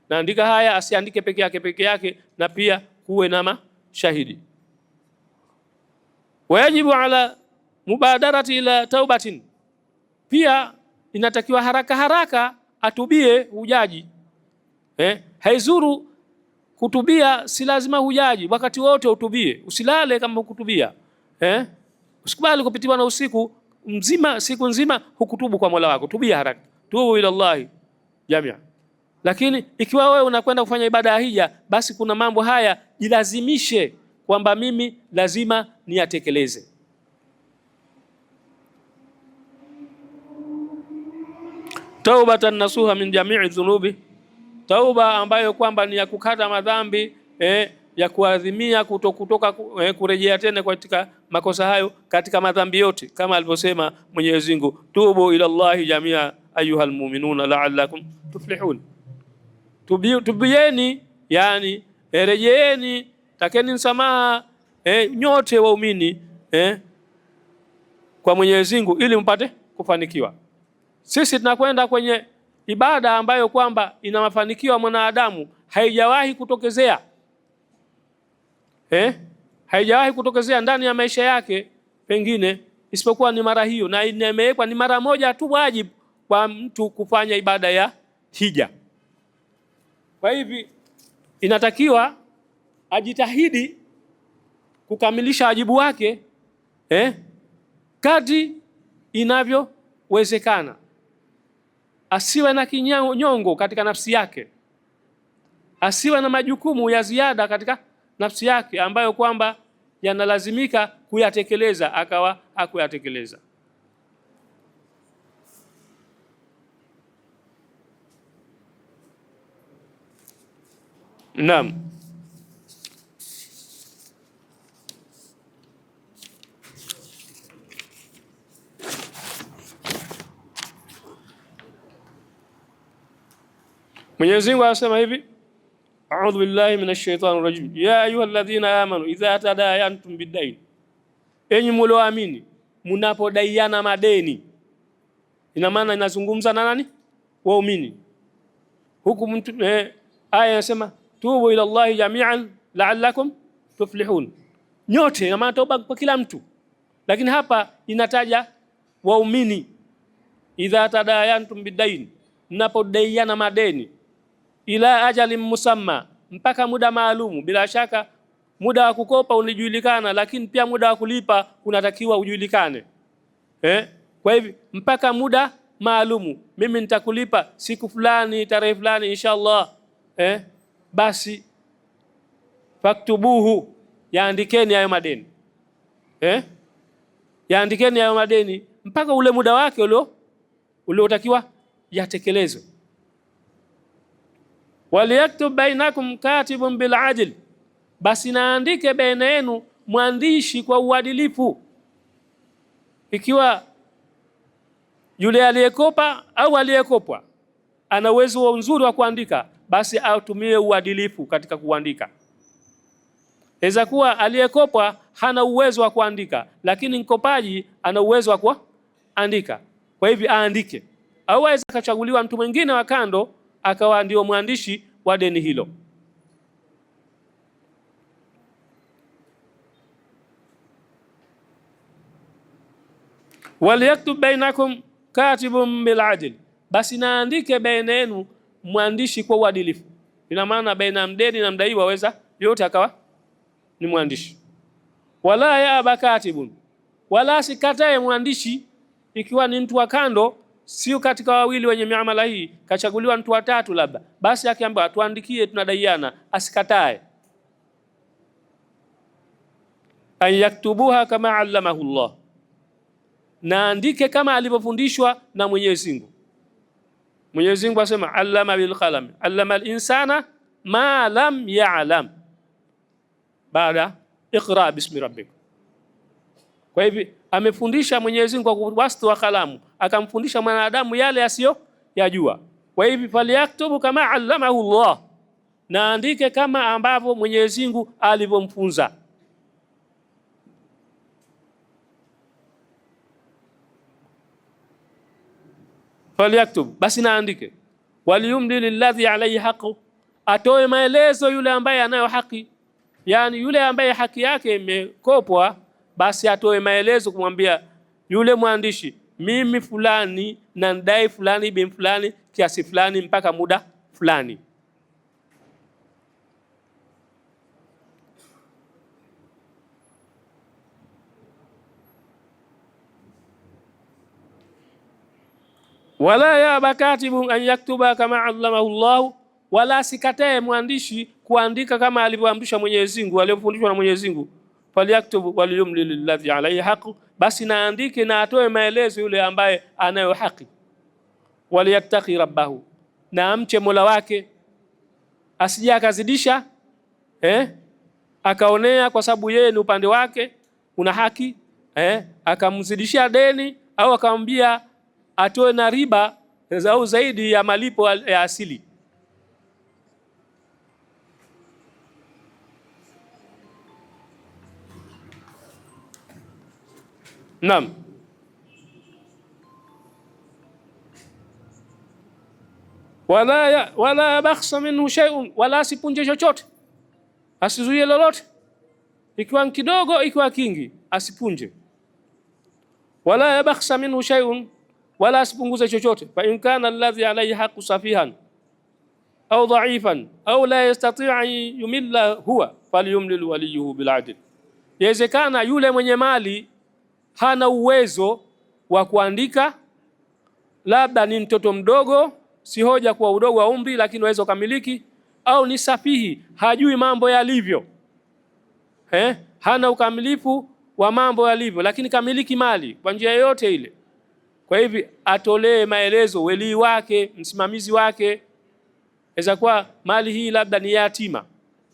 Speaker 4: naandika haya, asiandike peke yake, na pia kuwe na mashahidi. Wajibu ala mubadarati ila taubatin, pia inatakiwa haraka atubie hujaji. Haizuru kutubia, si lazima hujaji wakati wote utubie, usilale kama hukutubia. Usikubali kupitiwa na usiku mzima, siku nzima hukutubu kwa Mola wako. Tubia haraka, tubu ila Allah jamia. Lakini ikiwa wewe unakwenda kufanya ibada ya hija, basi kuna mambo haya jilazimishe kwamba mimi lazima niyatekeleze. Taubatan nasuha min jami'i dhunubi, tauba ambayo kwamba ni ya kukata madhambi, ya kuadhimia kutoka kurejea tena katika makosa hayo, katika madhambi yote, kama alivyosema Mwenyezi Mungu, tubu ila Allahi jamia ayuhal mu'minuna la'allakum tuflihun. Tubieni, yani rejeeni, takeni msamaha nyote waumini kwa Mwenyezi Mungu, ili mpate kufanikiwa. Sisi tunakwenda kwenye ibada ambayo kwamba ina mafanikio ya mwanadamu, haijawahi kutokezea, haijawahi kutokezea ndani ya maisha yake pengine, isipokuwa ni mara hiyo, na imewekwa ni mara moja tu wajibu kwa mtu kufanya ibada ya hija. Kwa hivi inatakiwa ajitahidi kukamilisha wajibu wake kadri inavyowezekana, asiwe na kinyongo katika nafsi yake, asiwe na majukumu ya ziada katika nafsi yake ambayo kwamba yanalazimika kuyatekeleza akawa hakuyatekeleza. Naam. Mwenyezi Mungu anasema hivi, a'udhu billahi minash shaitani rajim, ya ayyuhalladhina amanu idha tadayantum bidain, enyi mlioamini mnapodaiana madeni. Ina maana inazungumza na nani? Waumini. Huku mtu aya inasema tubu ila Allahi jami'an la'allakum tuflihun, nyote, ina maana toba kwa kila mtu, lakini hapa inataja waumini. Idha tadayantum bidain, mnapodaiana madeni, ila ajalin musamma, mpaka muda maalumu. Bila shaka muda wa kukopa unajulikana, lakini pia muda wa kulipa unatakiwa ujulikane. Kwa hivyo mpaka muda maalumu, mimi nitakulipa siku fulani, tarehe fulani inshallah. Basi faktubuhu, yaandikeni hayo madeni. Yaandikeni hayo madeni mpaka ule muda wake uliotakiwa yatekelezwe. Waliyaktub bainakum katibun bil adl, basi naandike baina yenu mwandishi kwa uadilifu. Ikiwa yule aliyekopa au aliyekopwa ana uwezo nzuri wa kuandika, basi atumie uadilifu katika kuandika. Inaweza kuwa aliyekopwa hana uwezo wa kuandika, lakini mkopaji ana uwezo wa kuandika, kwa hivyo aandike. Au aweza kachaguliwa mtu mwingine wa kando akawa ndio mwandishi wa deni hilo. Waliyaktub bainakum katibun bil adl, basi naandike baina yenu mwandishi kwa uadilifu. Ina maana baina mdeni na mdaiwa waweza yote akawa ni mwandishi. Wala yaba katibun, wala sikatae mwandishi. Ikiwa ni mtu wa kando, sio katika wawili wenye miamala hii, kachaguliwa mtu wa tatu labda, basi akiambiwa tuandikie tunadaiana, asikatae. An yaktubuha kama allamahu Allah, naandike kama alivyofundishwa na Mwenyezi Mungu. Mwenyezi Mungu asema allama bil qalam, allama al insana ma lam ya'lam, baada iqra bismi rabbik. Kwa hivyo amefundisha Mwenyezi Mungu kwa wasitu wa kalamu, akamfundisha mwanadamu yale asiyo yajua. Kwa hivyo faliyaktubu kama allamahu Allah, naandike kama ambavyo Mwenyezi Mungu alivyomfunza. Falyaktub, basi naandike. Waliyumli lilladhi alayhi haqu, atoe maelezo yule ambaye anayo haki. Yani yule ambaye haki yake imekopwa, basi atoe maelezo kumwambia yule mwandishi, mimi fulani na ndai fulani bin fulani kiasi fulani mpaka muda fulani. Wala yaba katibun an yaktuba kama allamahu Allah, wala sikatae mwandishi kuandika kama alivyoamrishwa Mwenyezi Mungu, alivyofundishwa na Mwenyezi Mungu. Falyaktubu waliyumli lilladhi alayhi haqu, basi naandike na atoe maelezo yule ambaye anayo haki. Waliyattaqi rabbahu, na amche Mola wake, asije akazidisha akaonea kwa sababu yeye ni upande wake una haki, akamzidishia deni au akamwambia atoe na riba au zaidi ya malipo ya asili. Naam. Wala bakhsa minhu shay'un, wala sipunje chochote, asizuie lolote, ikiwa kidogo ikiwa kingi asipunje. Wala yabakhsa minhu shay'un, wala asipunguze chochote. Fa in kana alladhi alayhi haqqu safihan au dha'ifan au la yastati' an yumilla huwa falyumlil waliyuhu bil adl, yawezekana yule mwenye mali hana uwezo wa kuandika, labda ni mtoto mdogo, si hoja kwa udogo wa umri, lakini waweza kumiliki, au ni safihi, hajui mambo yalivyo, hana ukamilifu wa mambo yalivyo, lakini kamiliki mali kwa njia yoyote ile. Kwa hivi atolee maelezo weli wake, msimamizi wake. Inaweza kuwa mali hii labda ni yatima,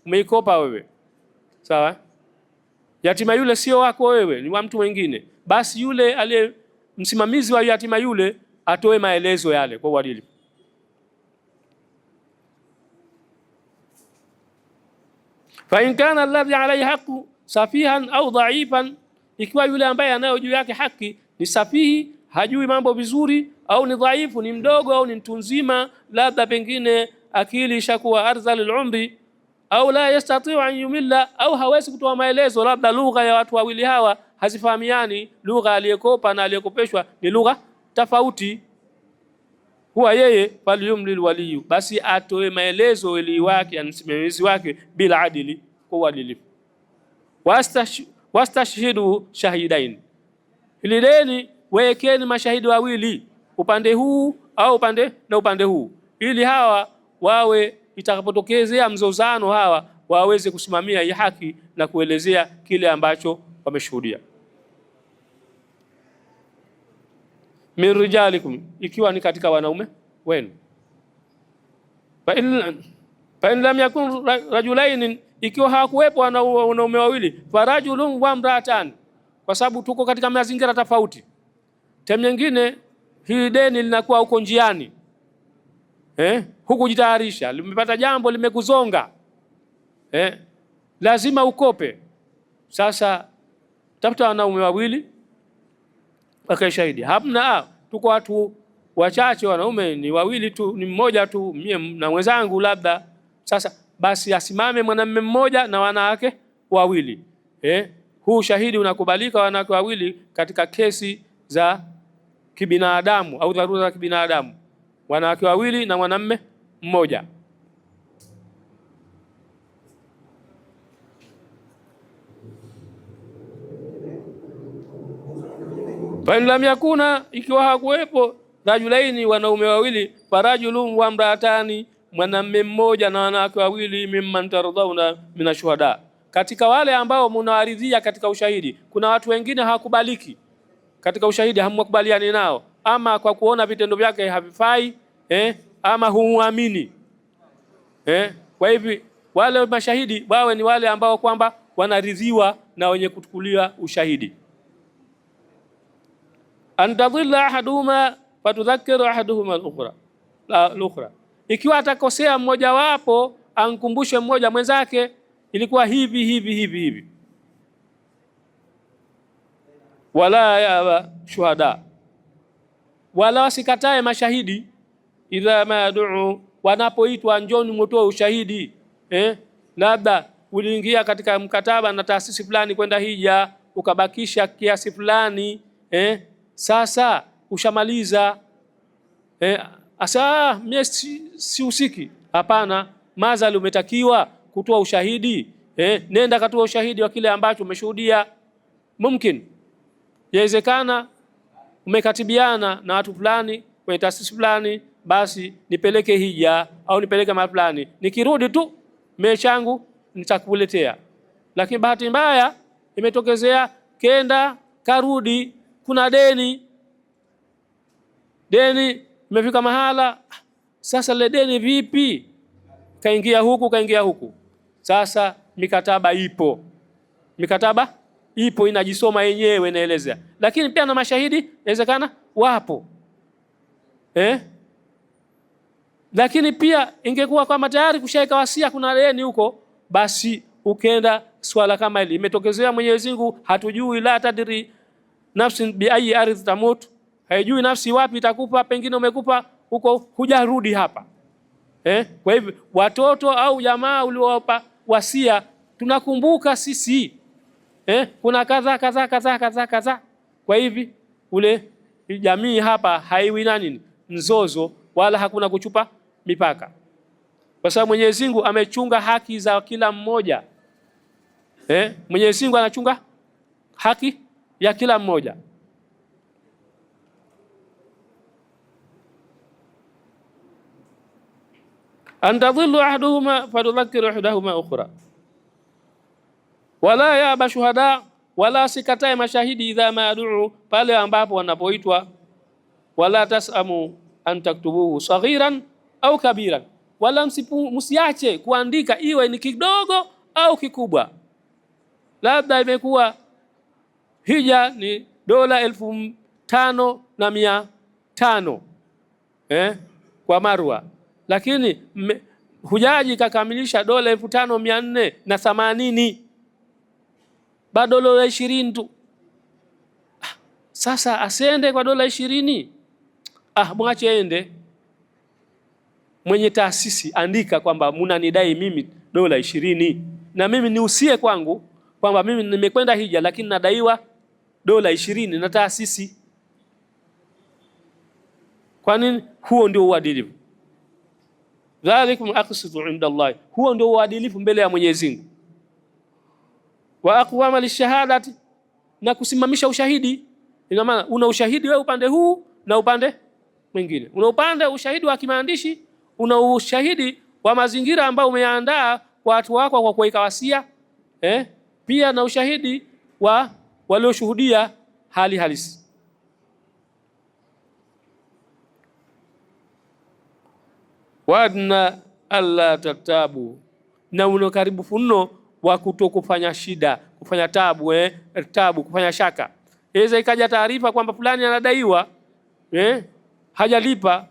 Speaker 4: umeikopa wewe, sawa? Yatima yule sio wako wewe, ni wa mtu mwingine. Basi yule aliye msimamizi wa yatima yule atoe maelezo yale kwa uadilifu. Fa in kana alladhi alayhi haqqu safihan au dha'ifan, ikiwa yule ambaye anayo juu yake haki ni safihi, hajui mambo vizuri, au ni dhaifu, ni mdogo, au ni mtu mzima, labda pengine akili ishakuwa arzalul umri, au la yastati' an yumilla, au hawezi kutoa maelezo, labda lugha ya watu wawili hawa hazifahamiani, lugha aliyekopa na aliyekopeshwa ni lugha tofauti, huwa yeye falyumlil waliyu, basi atoe maelezo wali wake, msimamizi wake, bila adili, kwa uadilifu. wastashhidu shahidain, hili deni wekeni mashahidi wawili, upande huu au upande huu, ili hawa wawe itakapotokezea mzozano hawa waweze kusimamia hii haki na kuelezea kile ambacho wameshuhudia. Min rijalikum, ikiwa ni katika wanaume wenu. Fa in lam yakun rajulain, ikiwa hawakuwepo wanaume wawili, farajulun wa imra'atan, kwa sababu tuko katika mazingira tofauti. Time nyingine hii deni linakuwa huko njiani, huku jitayarisha, limepata jambo limekuzonga, lazima ukope. Sasa tafuta wanaume wawili wakae shahidi. Hamna, tuko watu wachache, wanaume ni wawili tu, ni mmoja tu, mimi na mwenzangu labda. Sasa basi asimame mwanamume mmoja na wanawake wawili. Huu shahidi unakubalika, wanawake wawili katika kesi za kibinadamu au dharura za kibinadamu, wanawake wawili na mwanamume mmoja. Fa in lam yakuna, ikiwa hakuwepo rajulaini, wanaume wawili, farajulun wa imra'atani, mwanamume mmoja na wanawake wawili, mimman tardhauna min ashuhada, katika wale ambao mnawaridhia katika ushahidi. Kuna watu wengine hawakubaliki katika ushahidi, hamkubaliani nao, ama kwa kuona vitendo vyake havifai, ama humuamini. Kwa hivyo wale mashahidi wawe ni wale ambao kwamba wanaridhiwa na wenye kutukulia ushahidi. Antadhilla ahaduhuma fatudhakkiru ahaduhuma al-ukhra, ikiwa atakosea mmoja wapo ankumbushe mmoja mwenzake, ilikuwa hivi. Wala ya shuhada, wala wasikatae mashahidi, idha ma yad'u, wanapoitwa njoni mtoe ushahidi. Labda uliingia katika mkataba na taasisi fulani kwenda hija, ukabakisha kiasi fulani, sasa ushamaliza, asa mimi si usiki. Hapana, mazali umetakiwa kutoa ushahidi. Nenda katoa ushahidi wa kile ambacho umeshuhudia. Mumkin yawezekana umekatibiana na watu fulani kwenye taasisi fulani, basi nipeleke hija au nipeleke mahali fulani, nikirudi tu mimi changu nitakuletea. Lakini bahati mbaya imetokezea kenda karudi, kuna deni imefika mahala, sasa le deni vipi? Kaingia huku. Sasa mikataba ipo inajisoma yenyewe, inaelezea. Lakini pia na mashahidi inawezekana wapo, lakini pia ingekuwa kama tayari kushaika wasia, kuna deni huko, basi ukenda swala kama hili imetokezea, Mwenyezi Mungu hatujui, la tadri nafsin bi ayi ardh tamut, haijui nafsi wapi itakupa, pengine umekupa huko hujarudi hapa. Kwa hivyo watoto au jamaa uliowapa wasia, tunakumbuka sisi, kuna kadha. Kwa hivyo ule jamii hapa haiwi nani mzozo, wala hakuna kuchupa mipaka, kwa sababu Mwenyezi Mungu amechunga haki za kila mmoja. Mwenyezi Mungu anachunga haki ya kila mmoja. Antadhillu ahaduhuma fatudhakkiru ahaduhuma ukhra, wala yaba shuhada, wala sikatae mashahidi, idha ma yad'u, pale ambapo wanapoitwa. Wala tasamu an taktubuhu saghiran au kabiran, wala msiache kuandika, iwe ni kidogo au kikubwa. Labda imekuwa hija ni $5,500 kwa Marwa, lakini hujaji kakamilisha $5,480, bado $20 tu. Sasa asende kwa $20, mwache ende. Mwenye taasisi andika kwamba mnanidai mimi $20, na mimi niusie kwangu kwamba mimi nimekwenda hija lakini nadaiwa $20 na taasisi. Kwa nini? Huo ndio uadilifu. Dhalikum aqsitu inda Allah, huo ndio uadilifu mbele ya Mwenyezi Mungu. wa aqwama lishahadati, na kusimamisha ushahidi. Ina maana una ushahidi wewe upande huu na upande mwingine. Una upande ushahidi wa kimaandishi, una ushahidi wa mazingira ambao umeandaa kwa watu wako kwa kuweka wasia, pia na ushahidi wa walioshuhudia hali halisi. Wadna alla tatabu, na uno karibu funo wa kutokufanya shida, kufanya tabu, tabu, kufanya shaka. Iweza ikaja taarifa kwamba fulani anadaiwa, hajalipa.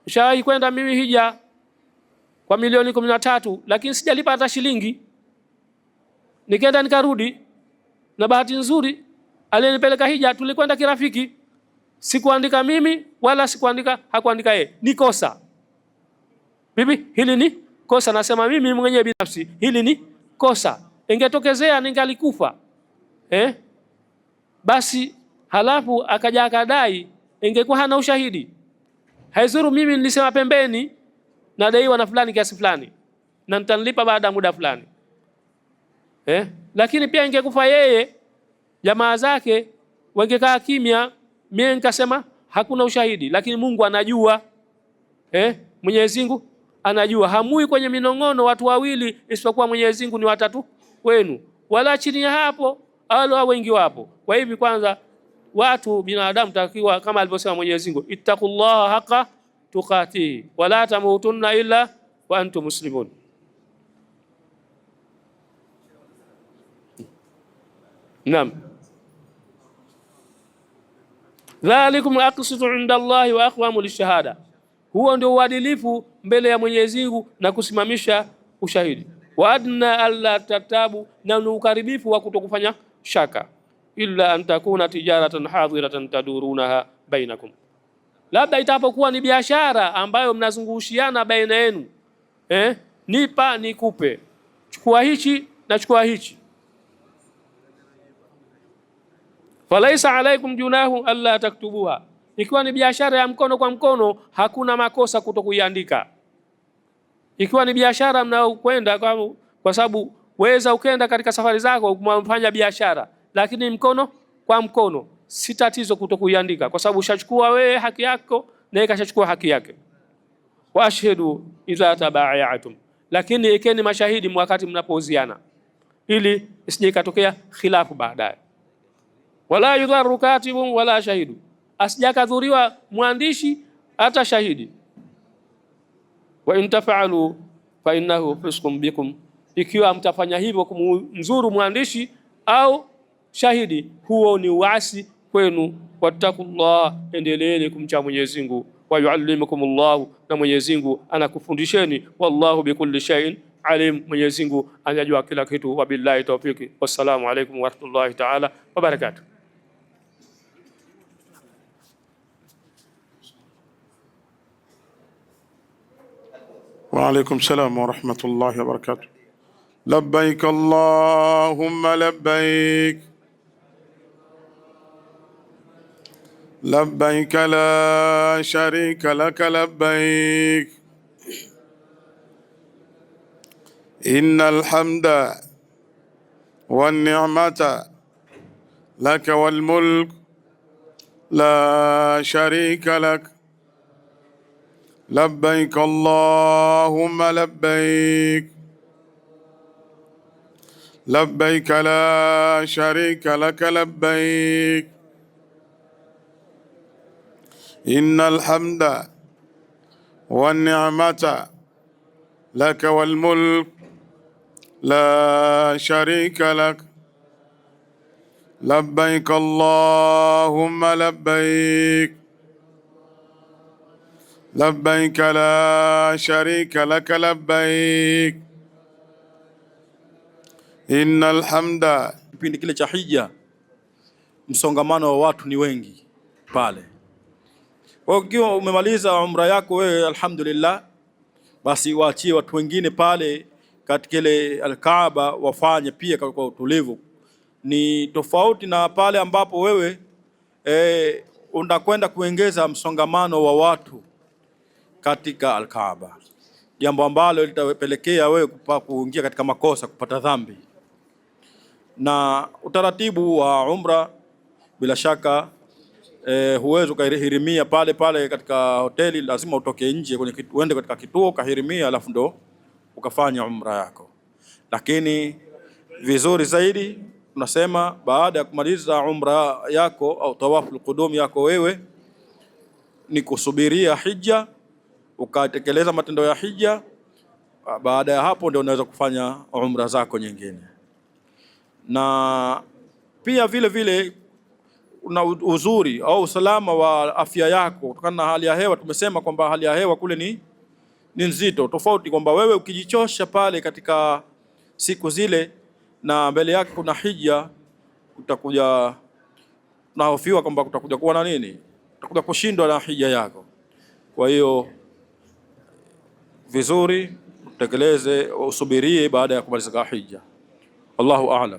Speaker 4: Shawahi kwenda mimi hija kwa milioni 13, lakini sijalipa hata shilingi. Nikaenda nikarudi, na bahati nzuri aliyenipeleka hija tulikwenda kirafiki. Sikuandika mimi wala hakuandika yeye. Ni kosa. Bibi, hili ni kosa, nasema mimi mwenyewe binafsi, hili ni kosa. Ingetokezea ningalikufa. Basi halafu akaja akadai, ingekuwa hana ushahidi. Haizuru mimi nilisema pembeni nadaiwa na fulani kiasi fulani na nitanilipa baada ya muda fulani. Lakini pia ingekufa yeye, jamaa zake wangekaa kimya, mimi nikasema hakuna ushahidi, lakini Mungu anajua. Mwenyezi Mungu anajua. Hamui kwenye minongono watu wawili isipokuwa Mwenyezi Mungu ni watatu wenu, wala chini ya hapo au wengi wapo. Kwa hivi kwanza watu binadamu takiwa kama alivyosema Mwenyezi Mungu, ittaqullaha haqa tuqatihi wala tamutunna illa wa antum muslimun. Naam. Dhalikum aqsitu inda Allahi wa aqwamu lishahada, huo ndio uadilifu mbele ya Mwenyezi Mungu na kusimamisha ushahidi. Wa adna alla tatabu, na ukaribifu wa kutokufanya shaka. Illa an takuna tijaratan hadiratan tadurunaha bainakum, labda itapokuwa ni biashara ambayo mnazungushiana baina yenu, nipa nikupe, chukua hichi na chukua hichi. Falaisa alaikum junahu alla taktubuha, ikiwa ni biashara ya mkono kwa mkono hakuna makosa kutokuiandika. Ikiwa ni biashara mnaokwenda kwa sababu weza ukenda katika safari zako kumfanya biashara, lakini mkono kwa mkono, si tatizo kutokuiandika, kwa sababu ushachukua wewe haki yako na yeye kashachukua haki yake. Wa ashhadu idha tabaya'tum, lakini ikeni mashahidi wakati mnapouziana, ili isije ikatokea khilafu baadaye. Wala yudharu katibun wala shahidu, asijakadhuriwa mwandishi hata shahidi. Wa in taf'alu fa innahu fisqun bikum, ikiwa mtafanya hivyo kumzuru mwandishi au shahidi, huo ni uasi kwenu. Wattaqullah, endeleeni kumcha Mwenyezi Mungu. Wa yuallimukumullah, na Mwenyezi Mungu anakufundisheni. Wallahu bikulli shay'in alim, Mwenyezi Mungu anajua kila kitu. Wabillahi tawfiki, wassalamu alaykum wa rahmatullahi ta'ala wa barakatuh.
Speaker 1: وعليكم السلام ورحمة الله وبركاته. لبيك اللهم لبيك، لبيك لا شريك لك لبيك، إن الحمد والنعمة لك والملك لا شريك لك، لبيك اللهم لبيك، لبيك لا شريك لك لبيك، إن الحمد والنعمة لك والملك لا شريك لك، لبيك اللهم لبيك، لبيك لا شريك لك لبيك، إن الحمد.
Speaker 3: Kipindi kile cha hija msongamano wa watu ni wengi pale. Kwa hiyo umemaliza umra yako wewe, alhamdulillah, basi waachie watu wengine pale katika ile Al-Kaaba wafanye pia kwa utulivu. Ni tofauti na pale ambapo wewe unakwenda kuongeza msongamano wa watu katika Al-Kaaba, jambo ambalo litapelekea wewe kuingia katika makosa, kupata dhambi. Na utaratibu wa umra bila shaka huwezi ukahirimia pale pale katika hoteli, lazima utoke nje uende katika kituo ukahirimia, alafu ndo ukafanya umra yako. Lakini vizuri zaidi tunasema baada ya kumaliza umra yako au tawaful qudum yako wewe ni kusubiria hija, ukatekeleza matendo ya hija. Baada ya hapo ndio unaweza kufanya umra zako nyingine. Na pia vile vile una uzuri au usalama wa afya yako kutokana na hali ya hewa. Tumesema kwamba hali ya hewa kule ni nzito, tofauti kwamba wewe ukijichosha pale katika siku zile na mbele yake kuna hija, utakuja nahofiwa kwamba utakuja kuwa na nini, utakuja kushindwa na hija yako. Kwa hiyo vizuri utekeleze, usubirie baada ya kumaliza hija. Allahu a'lam.